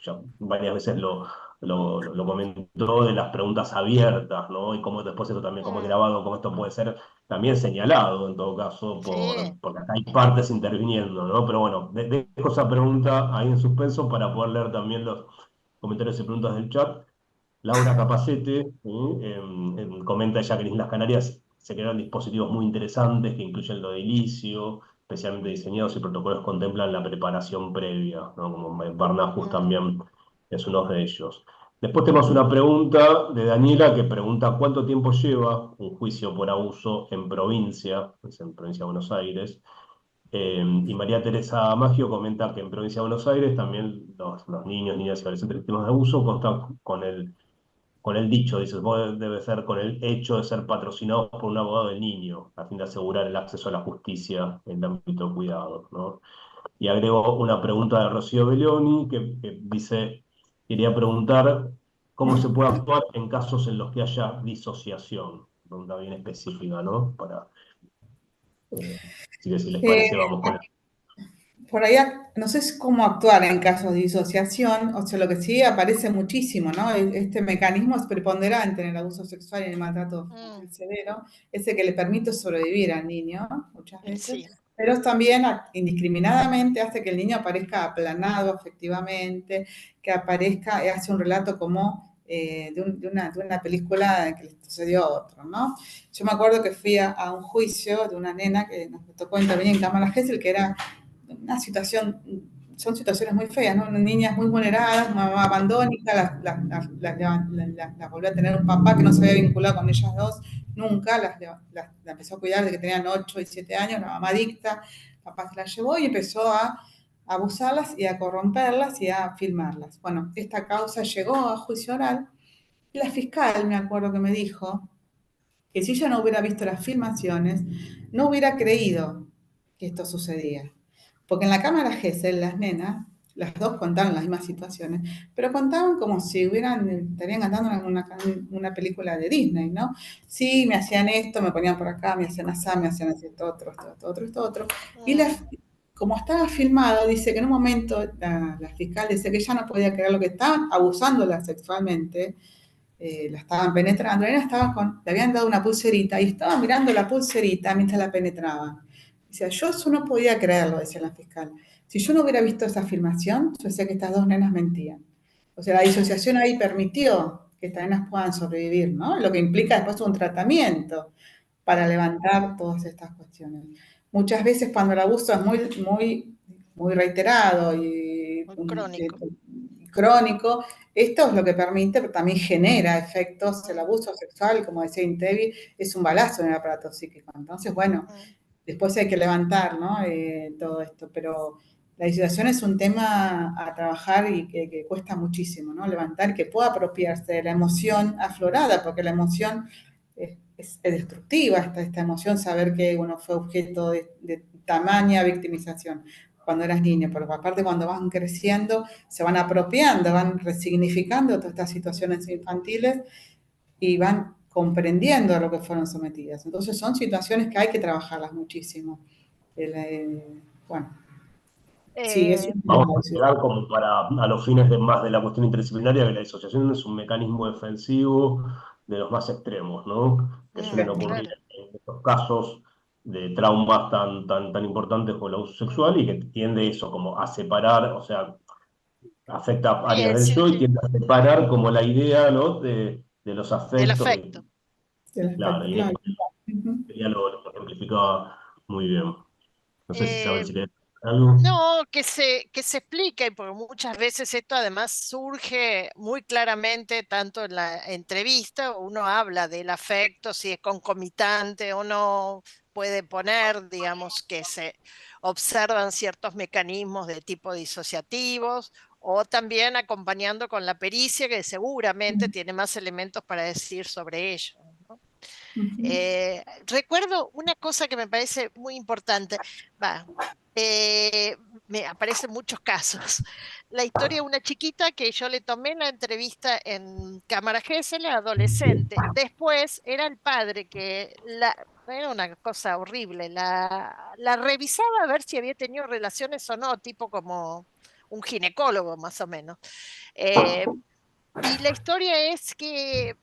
ya varias veces lo comentó de las preguntas abiertas, ¿no? Y cómo después esto también, como es mm, grabado, cómo esto puede ser también señalado en todo caso, sí, porque acá hay partes interviniendo, ¿no? Pero bueno, dejo esa pregunta ahí en suspenso para poder leer también los comentarios y preguntas del chat. Laura Capacete comenta ella que en Islas Canarias se crearon dispositivos muy interesantes que incluyen lo edilicio, especialmente diseñados y protocolos contemplan la preparación previa, ¿no? Como Barnahus mm, también es uno de ellos. Después tenemos una pregunta de Daniela que pregunta cuánto tiempo lleva un juicio por abuso en provincia, es en provincia de Buenos Aires. Y María Teresa Maggio comenta que en provincia de Buenos Aires también los niños, niñas y adolescentes víctimas de abuso constan con el dicho, dice, vos debe ser con el hecho de ser patrocinados por un abogado del niño, a fin de asegurar el acceso a la justicia en el ámbito de cuidado, ¿no? Y agrego una pregunta de Rocío Belloni que dice, quería preguntar cómo se puede actuar en casos en los que haya disociación, pregunta bien específica, ¿no? Así que si les Eh, parece, vamos con por ahí, no sé cómo actuar en casos de disociación, o sea, lo que sí aparece muchísimo, ¿no? Este mecanismo es preponderante en el abuso sexual y en el maltrato Mm, severo, ese que le permite sobrevivir al niño, muchas veces, sí. pero también indiscriminadamente hace que el niño aparezca aplanado afectivamente, que aparezca, hace un relato como de una película que le sucedió a otro, ¿no? Yo me acuerdo que fui a un juicio de una nena que nos tocó intervenir en Cámara Gesell, que era una situación, son situaciones muy feas, ¿no? Niñas muy vulneradas, mamá abandónica, las volvió a tener un papá que no se había vinculado con ellas dos, nunca, la empezó a cuidar desde que tenían 8 y 7 años, la mamá adicta, papá se las llevó y empezó a abusarlas y a corromperlas y a filmarlas. Bueno, esta causa llegó a juicio oral y la fiscal, me acuerdo que me dijo, que si ella no hubiera visto las filmaciones, no hubiera creído que esto sucedía. Porque en la cámara Gesell, las nenas, las dos contaron las mismas situaciones, pero contaban como si estarían cantando en una película de Disney, ¿no? Sí, me hacían esto, me ponían por acá, me hacían así, me hacían así, esto otro, esto otro, esto otro. Y Mm, como estaba filmado, dice que en un momento la fiscal dice que ella no podía creer lo que estaban abusándola sexualmente, la estaban penetrando, la nena estaba le habían dado una pulserita y estaba mirando la pulserita mientras la penetraban. Decía, yo eso no podía creerlo, decía la fiscal. Si yo no hubiera visto esa filmación, yo decía que estas dos nenas mentían. O sea, la mm, disociación ahí permitió que estas nenas puedan sobrevivir, ¿no? Lo que implica después un tratamiento para mm. levantar todas estas cuestiones. Muchas veces cuando el abuso es muy reiterado y Muy crónico. crónico, esto es lo que permite, pero también genera efectos. El Mm, abuso sexual, como decía Intevi, es un balazo en el aparato psíquico. Entonces, bueno, mm. después hay que levantar, ¿no? Todo esto, pero la disociación es un tema a trabajar y que cuesta muchísimo, ¿no? Levantar, que pueda apropiarse de la emoción aflorada, porque la emoción es destructiva, esta emoción, saber que uno fue objeto de tamaña victimización cuando eras niño, pero aparte cuando van creciendo, se van apropiando, van resignificando todas estas situaciones infantiles y van comprendiendo a lo que fueron sometidas. Entonces son situaciones que hay que trabajarlas muchísimo. Bueno, sí, eso Eh, es Vamos una a decisión. quedar como a los fines de más de la cuestión interdisciplinaria, que la disociación es un mecanismo defensivo de los más extremos, ¿no? Que suelen ocurrir claro. en estos casos de traumas tan importantes como el abuso Mm. sexual y que tiende eso como a separar, o sea, afecta Sí, áreas es del decir, yo y tiende a separar como la idea, ¿no? De los del afectos, afecto. Del claro, aspecto, y claro. esto Ujú. sería lo ejemplificaba muy bien. No sé si Isabel, Eh, si querés algo. no, que se explique, porque muchas veces esto además surge muy claramente, tanto en la entrevista, uno habla del afecto, si es concomitante o no, puede poner, digamos, que se observan ciertos mecanismos de tipo disociativos, o también acompañando con la pericia, que seguramente tiene más elementos para decir sobre ello, ¿no? Ujú. Recuerdo una cosa que me parece muy importante, va, eh, me aparecen muchos casos. La historia de una chiquita que yo le tomé la entrevista en Cámara Gesell, adolescente. Después era el padre que era una cosa horrible, la revisaba a ver si había tenido relaciones o no, tipo como un ginecólogo más o menos. Eh, y la historia es que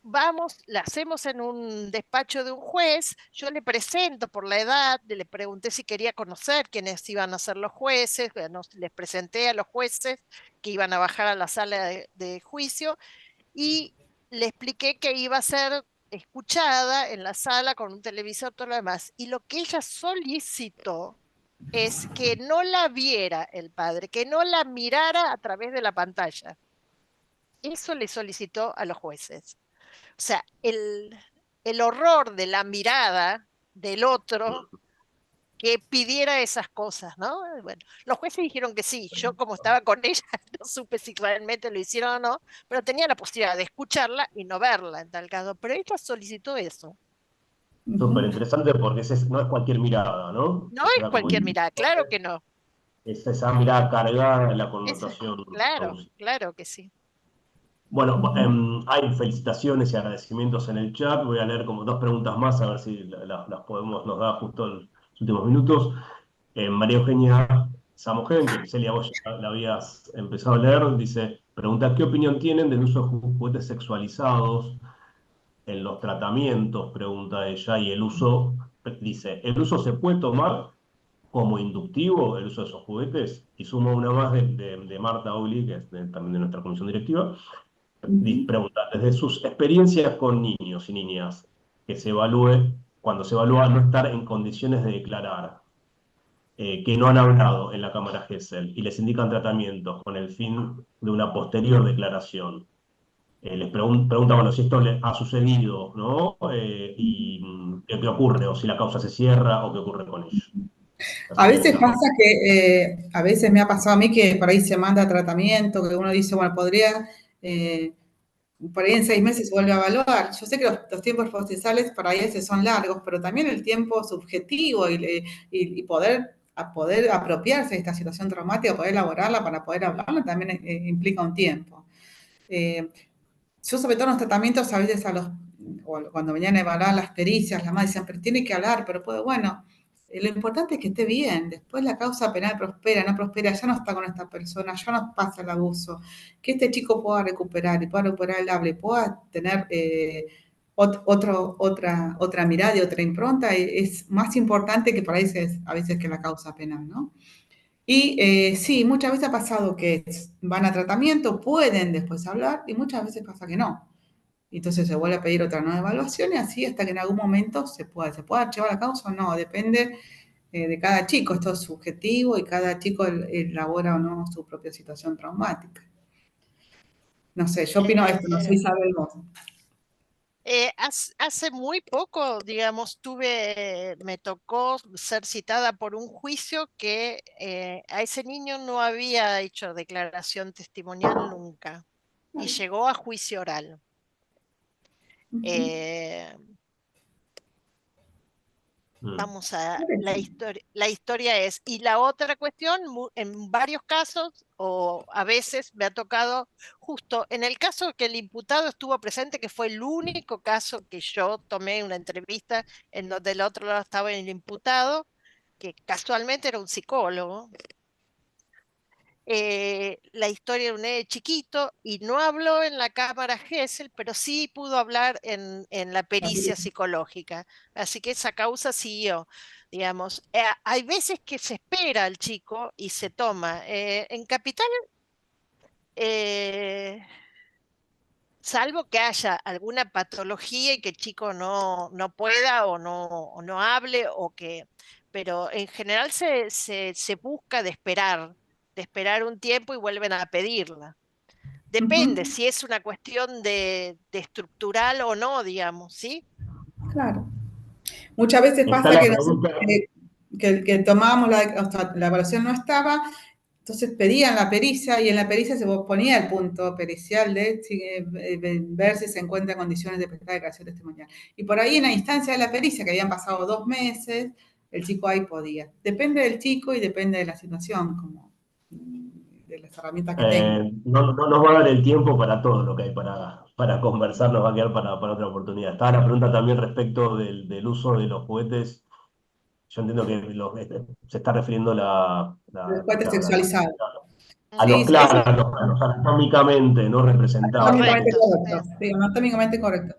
vamos, la hacemos en un despacho de un juez, yo le presento por la edad, le pregunté si quería conocer quiénes iban a ser los jueces, bueno, les presenté a los jueces que iban a bajar a la sala de juicio y le expliqué que iba a ser escuchada en la sala con un televisor, todo lo demás. Y lo que ella solicitó es que no la viera el padre, que no la mirara a través de la pantalla. Eso le solicitó a los jueces. O sea, el horror de la mirada del otro que pidiera esas cosas, ¿no? Bueno, los jueces dijeron que sí. Yo, como estaba con ella, no supe si realmente lo hicieron o no, pero tenía la posibilidad de escucharla y no verla en tal caso. Pero ella solicitó eso. Súper interesante porque no es cualquier mirada, ¿no? No O es sea, como cualquier mirada, claro que no. es esa mirada cargada de la Esa, connotación. claro, claro que sí. Bueno, hay felicitaciones y agradecimientos en el chat. Voy a leer como dos preguntas más, a ver si las podemos, nos da justo los últimos minutos. María Eugenia Samogen, que Celia, vos ya la habías empezado a leer, dice, pregunta, ¿qué opinión tienen del uso de juguetes sexualizados en los tratamientos? Pregunta ella, y el uso, dice, ¿el uso se puede tomar como inductivo, el uso de esos juguetes? Y sumo una más de Marta Ogli, que es también de nuestra comisión directiva. Pregunta, desde sus experiencias con niños y niñas, que se evalúe, cuando se evalúa no estar en condiciones de declarar, que no han hablado en la Cámara GESEL y les indican tratamientos con el fin de una posterior declaración. Les pregunta, bueno, si esto le ha sucedido, ¿no? Y qué ocurre, o si la causa se cierra, o qué ocurre con ellos. A Así que veces las pasa que, a veces me ha pasado a mí que por ahí se manda tratamiento, que uno dice, bueno, podría, por ahí en 6 meses se vuelve a evaluar. Yo sé que los tiempos procesales para ahí a veces son largos, pero también el tiempo subjetivo y poder apropiarse de esta situación traumática, poder elaborarla para poder hablarla, también implica un tiempo. Yo sobre todo en los tratamientos, a veces o cuando venían a evaluar las pericias, las madres decían, pero tiene que hablar, pero puede, bueno, lo importante es que esté bien, después la causa penal prospera, no prospera, ya no está con esta persona, ya no pasa el abuso, que este chico pueda recuperar y pueda recuperar el habla y pueda tener otra mirada y otra impronta, es más importante que para a veces que la causa penal, ¿no? Y sí, muchas veces ha pasado que van a tratamiento, pueden después hablar y muchas veces pasa que no. Entonces se vuelve a pedir otra nueva evaluación y así hasta que en algún momento se pueda archivar la causa o no, depende de cada chico, esto es subjetivo y cada chico elabora o no su propia situación traumática. No sé, yo opino esto, no sé, Eh, Isabel, vos. hace muy poco, digamos, me tocó ser citada por un juicio que a ese niño no había hecho declaración testimonial nunca y llegó a juicio oral. Eh, Vamos a la historia es, y la otra cuestión, en varios casos, o a veces me ha tocado, justo en el caso que el imputado estuvo presente, que fue el único caso que yo tomé una entrevista en donde el otro lado estaba el imputado, que casualmente era un psicólogo. La historia de un nene chiquito y no habló en la cámara Gesell, pero sí pudo hablar en la pericia psicológica. Así que esa causa siguió, digamos. Hay veces que se espera al chico y se toma. En Capital, eh, salvo que haya alguna patología y que el chico no pueda o no hable, pero en general se busca de esperar un tiempo y vuelven a pedirla. Depende si es una cuestión de estructural o no, digamos, ¿sí? Claro. Muchas veces está pasa la que, pregunta. que tomábamos o sea, la evaluación no estaba, entonces pedían la pericia y en la pericia se ponía el punto pericial de ver si se encuentra en condiciones de prestar declaración testimonial. Y por ahí en la instancia de la pericia, que habían pasado 2 meses, el chico ahí podía. Depende del chico y depende de la situación, como de las herramientas que tenga. No nos va a dar el tiempo para todo lo que hay para conversar, nos va a quedar para otra oportunidad. Estaba la pregunta también respecto del uso de los juguetes. Yo entiendo que se está refiriendo El juguete sexualizado. a Sí, los Ujú. ese claros, a los anatómicamente no representables. anatómicamente Correcto. correcto. Sí, anatómicamente correcto.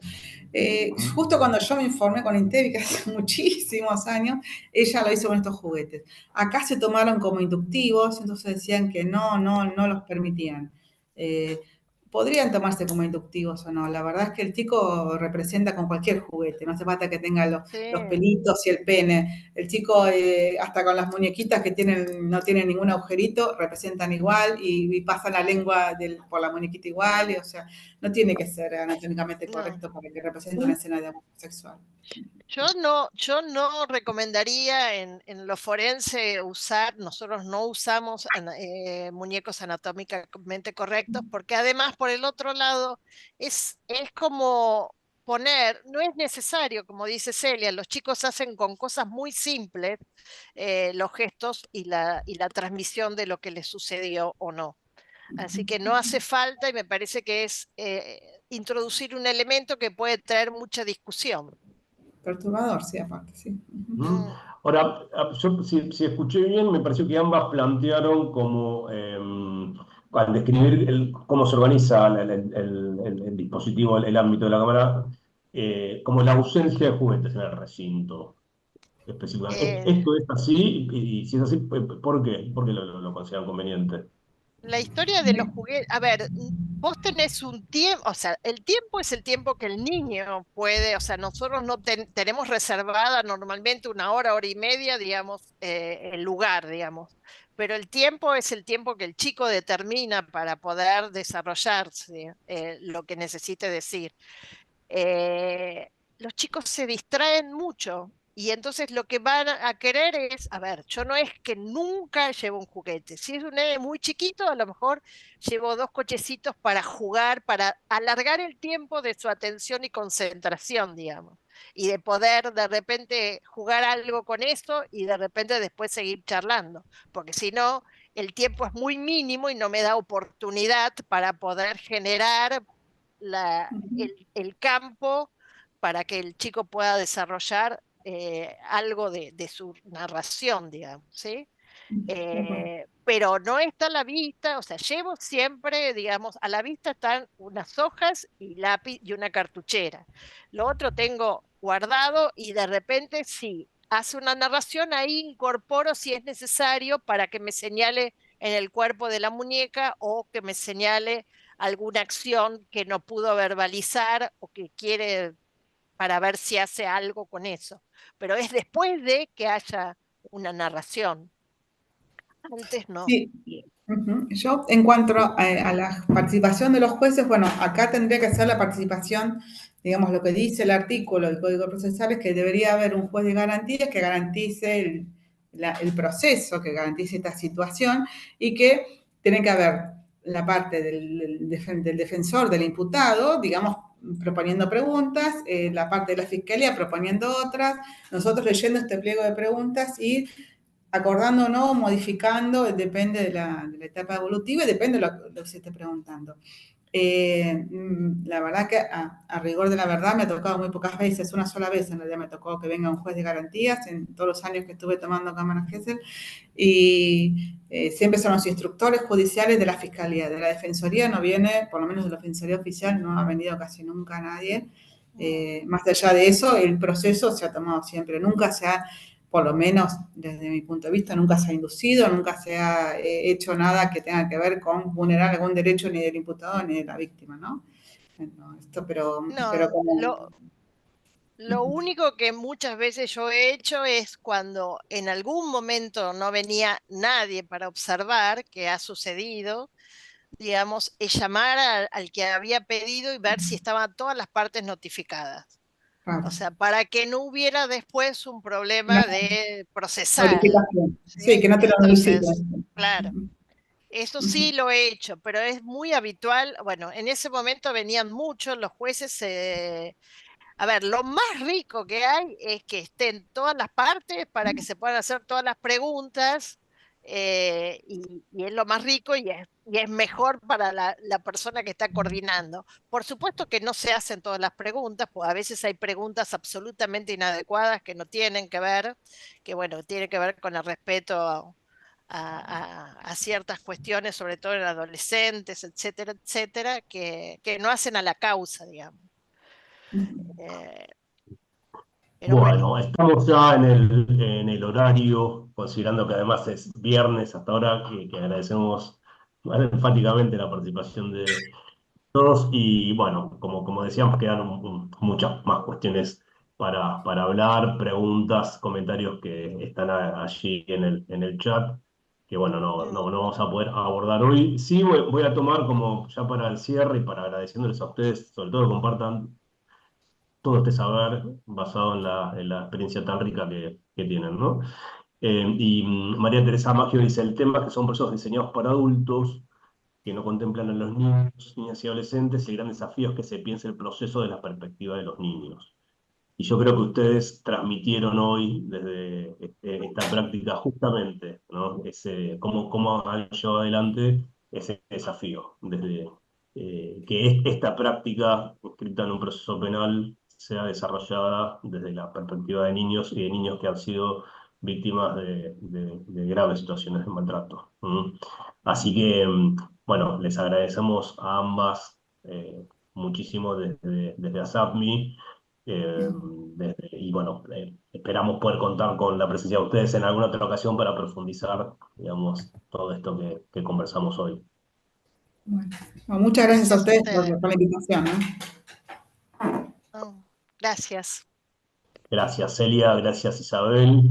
Justo cuando yo me informé con Intevi, que hace muchísimos años, ella lo hizo con estos juguetes. Acá se tomaron como inductivos, entonces decían que no los permitían. podrían tomarse como inductivos o no. La verdad es que el chico representa con cualquier juguete, no hace falta que tenga Sí, los pelitos y el pene. El chico, hasta con las muñequitas que no tienen ningún agujerito, representan igual y pasan la lengua por la muñequita igual, o sea, no tiene que ser anatómicamente no. correcto para que represente una escena de abuso sexual. Yo no recomendaría en lo forense usar, nosotros no usamos muñecos anatómicamente correctos, porque además por el otro lado es como poner, no es necesario, como dice Celia, los chicos hacen con cosas muy simples los gestos y la transmisión de lo que les sucedió o no. Así que no hace falta y me parece que es introducir un elemento que puede traer mucha discusión. Perturbador, sí, aparte, sí. Mm. Ahora, yo si escuché bien, me pareció que ambas plantearon como, al describir cómo se organiza el dispositivo, el ámbito de la cámara, como la ausencia de juguetes en el recinto específicamente. Eh, ¿Esto es así? Y si es así, ¿por qué? ¿Por qué lo consideran conveniente? la historia de los juguetes, a ver, vos tenés un tiempo, o sea, el tiempo es el tiempo que el niño puede, o sea, nosotros no tenemos reservada normalmente una hora y media, digamos, el lugar, digamos, pero el tiempo es el tiempo que el chico determina para poder desarrollarse, lo que necesite decir. eh, los chicos se distraen mucho y entonces lo que van a querer es, a ver, yo no es que nunca llevo un juguete, si es un nene muy chiquito, a lo mejor llevo dos cochecitos para jugar, para alargar el tiempo de su atención y concentración, digamos, y de poder de repente jugar algo con eso y de repente después seguir charlando, porque si no, el tiempo es muy mínimo y no me da oportunidad para poder generar el campo para que el chico pueda desarrollar algo de su narración, digamos, ¿sí? Pero no está a la vista, o sea, llevo siempre, digamos, a la vista están unas hojas y lápiz y una cartuchera. Lo otro tengo guardado y de repente sí, hace una narración, ahí incorporo si es necesario para que me señale en el cuerpo de la muñeca o que me señale alguna acción que no pudo verbalizar o que quiere para ver si hace algo con eso. Pero es después de que haya una narración. Antes no. Sí. Yo, en cuanto a la participación de los jueces, bueno, acá tendría que ser la participación, digamos, lo que dice el artículo del Código Procesal es que debería haber un juez de garantías que garantice el proceso, que garantice esta situación y que tiene que haber la parte del defensor, del imputado, digamos, proponiendo preguntas, la parte de la fiscalía proponiendo otras, nosotros leyendo este pliego de preguntas y acordando o no, modificando, depende de la etapa evolutiva y depende de lo que se esté preguntando. La verdad que a rigor de la verdad me ha tocado muy pocas veces, una sola vez en realidad me tocó que venga un juez de garantías en todos los años que estuve tomando cámaras Gesell y siempre son los instructores judiciales de la fiscalía, de la defensoría no viene, por lo menos de la defensoría oficial no ha venido casi nunca nadie. Más allá de eso, el proceso se ha tomado siempre, nunca se ha, por lo menos desde mi punto de vista, nunca se ha inducido, nunca se ha hecho nada que tenga que ver con vulnerar algún derecho ni del imputado ni de la víctima, ¿no? No, pero No, como... lo único que muchas veces yo he hecho es cuando en algún momento no venía nadie para observar qué ha sucedido, digamos, es llamar al que había pedido y ver si estaban todas las partes notificadas. O sea, para que no hubiera después un problema de procesal. Notificación. Sí, ¿Sí? que no te lo Entonces, notifiquen. claro, eso sí lo he hecho, pero es muy habitual. Bueno, en ese momento venían muchos los jueces. A ver, lo más rico que hay es que estén todas las partes para que se puedan hacer todas las preguntas y es lo más rico y es mejor para la persona que está coordinando. Por supuesto que no se hacen todas las preguntas, pues a veces hay preguntas absolutamente inadecuadas que no tienen que ver, que bueno, tiene que ver con el respeto a ciertas cuestiones, sobre todo en adolescentes, etcétera, etcétera, que no hacen a la causa, digamos. Eh, pero bueno, Bueno, estamos ya en el horario, considerando que además es viernes hasta ahora, que agradecemos enfáticamente la participación Y bueno, como decíamos, quedan muchas más cuestiones para hablar, preguntas, comentarios que están allí en el chat, que bueno, no vamos a poder abordar hoy. Sí, voy a tomar como ya para el cierre y para agradeciéndoles a ustedes, sobre todo que compartan todo este saber basado en la experiencia tan rica que tienen, ¿no? María Teresa Maggio dice, el tema es que son procesos diseñados para adultos que no contemplan a los niños, niñas y adolescentes, y el gran desafío es que se piense el proceso de la perspectiva de los niños. Y yo creo que ustedes transmitieron hoy desde esta práctica justamente, ¿no? Cómo han llevado adelante ese desafío, desde esta práctica inscrita en un proceso penal sea desarrollada desde la perspectiva de niños y de niños que han sido víctimas de graves situaciones de maltrato. Así que, bueno, les agradecemos a ambas muchísimo desde ASAPMI. Y bueno, esperamos poder contar con la presencia de ustedes en alguna otra ocasión para profundizar, digamos, todo esto que conversamos hoy. Bueno, muchas gracias a Gracias a ustedes ustedes. por la invitación, ¿no? Gracias. Gracias, Celia, gracias, Isabel.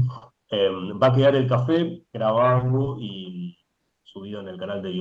Va a quedar el café grabado y subido en el canal de YouTube.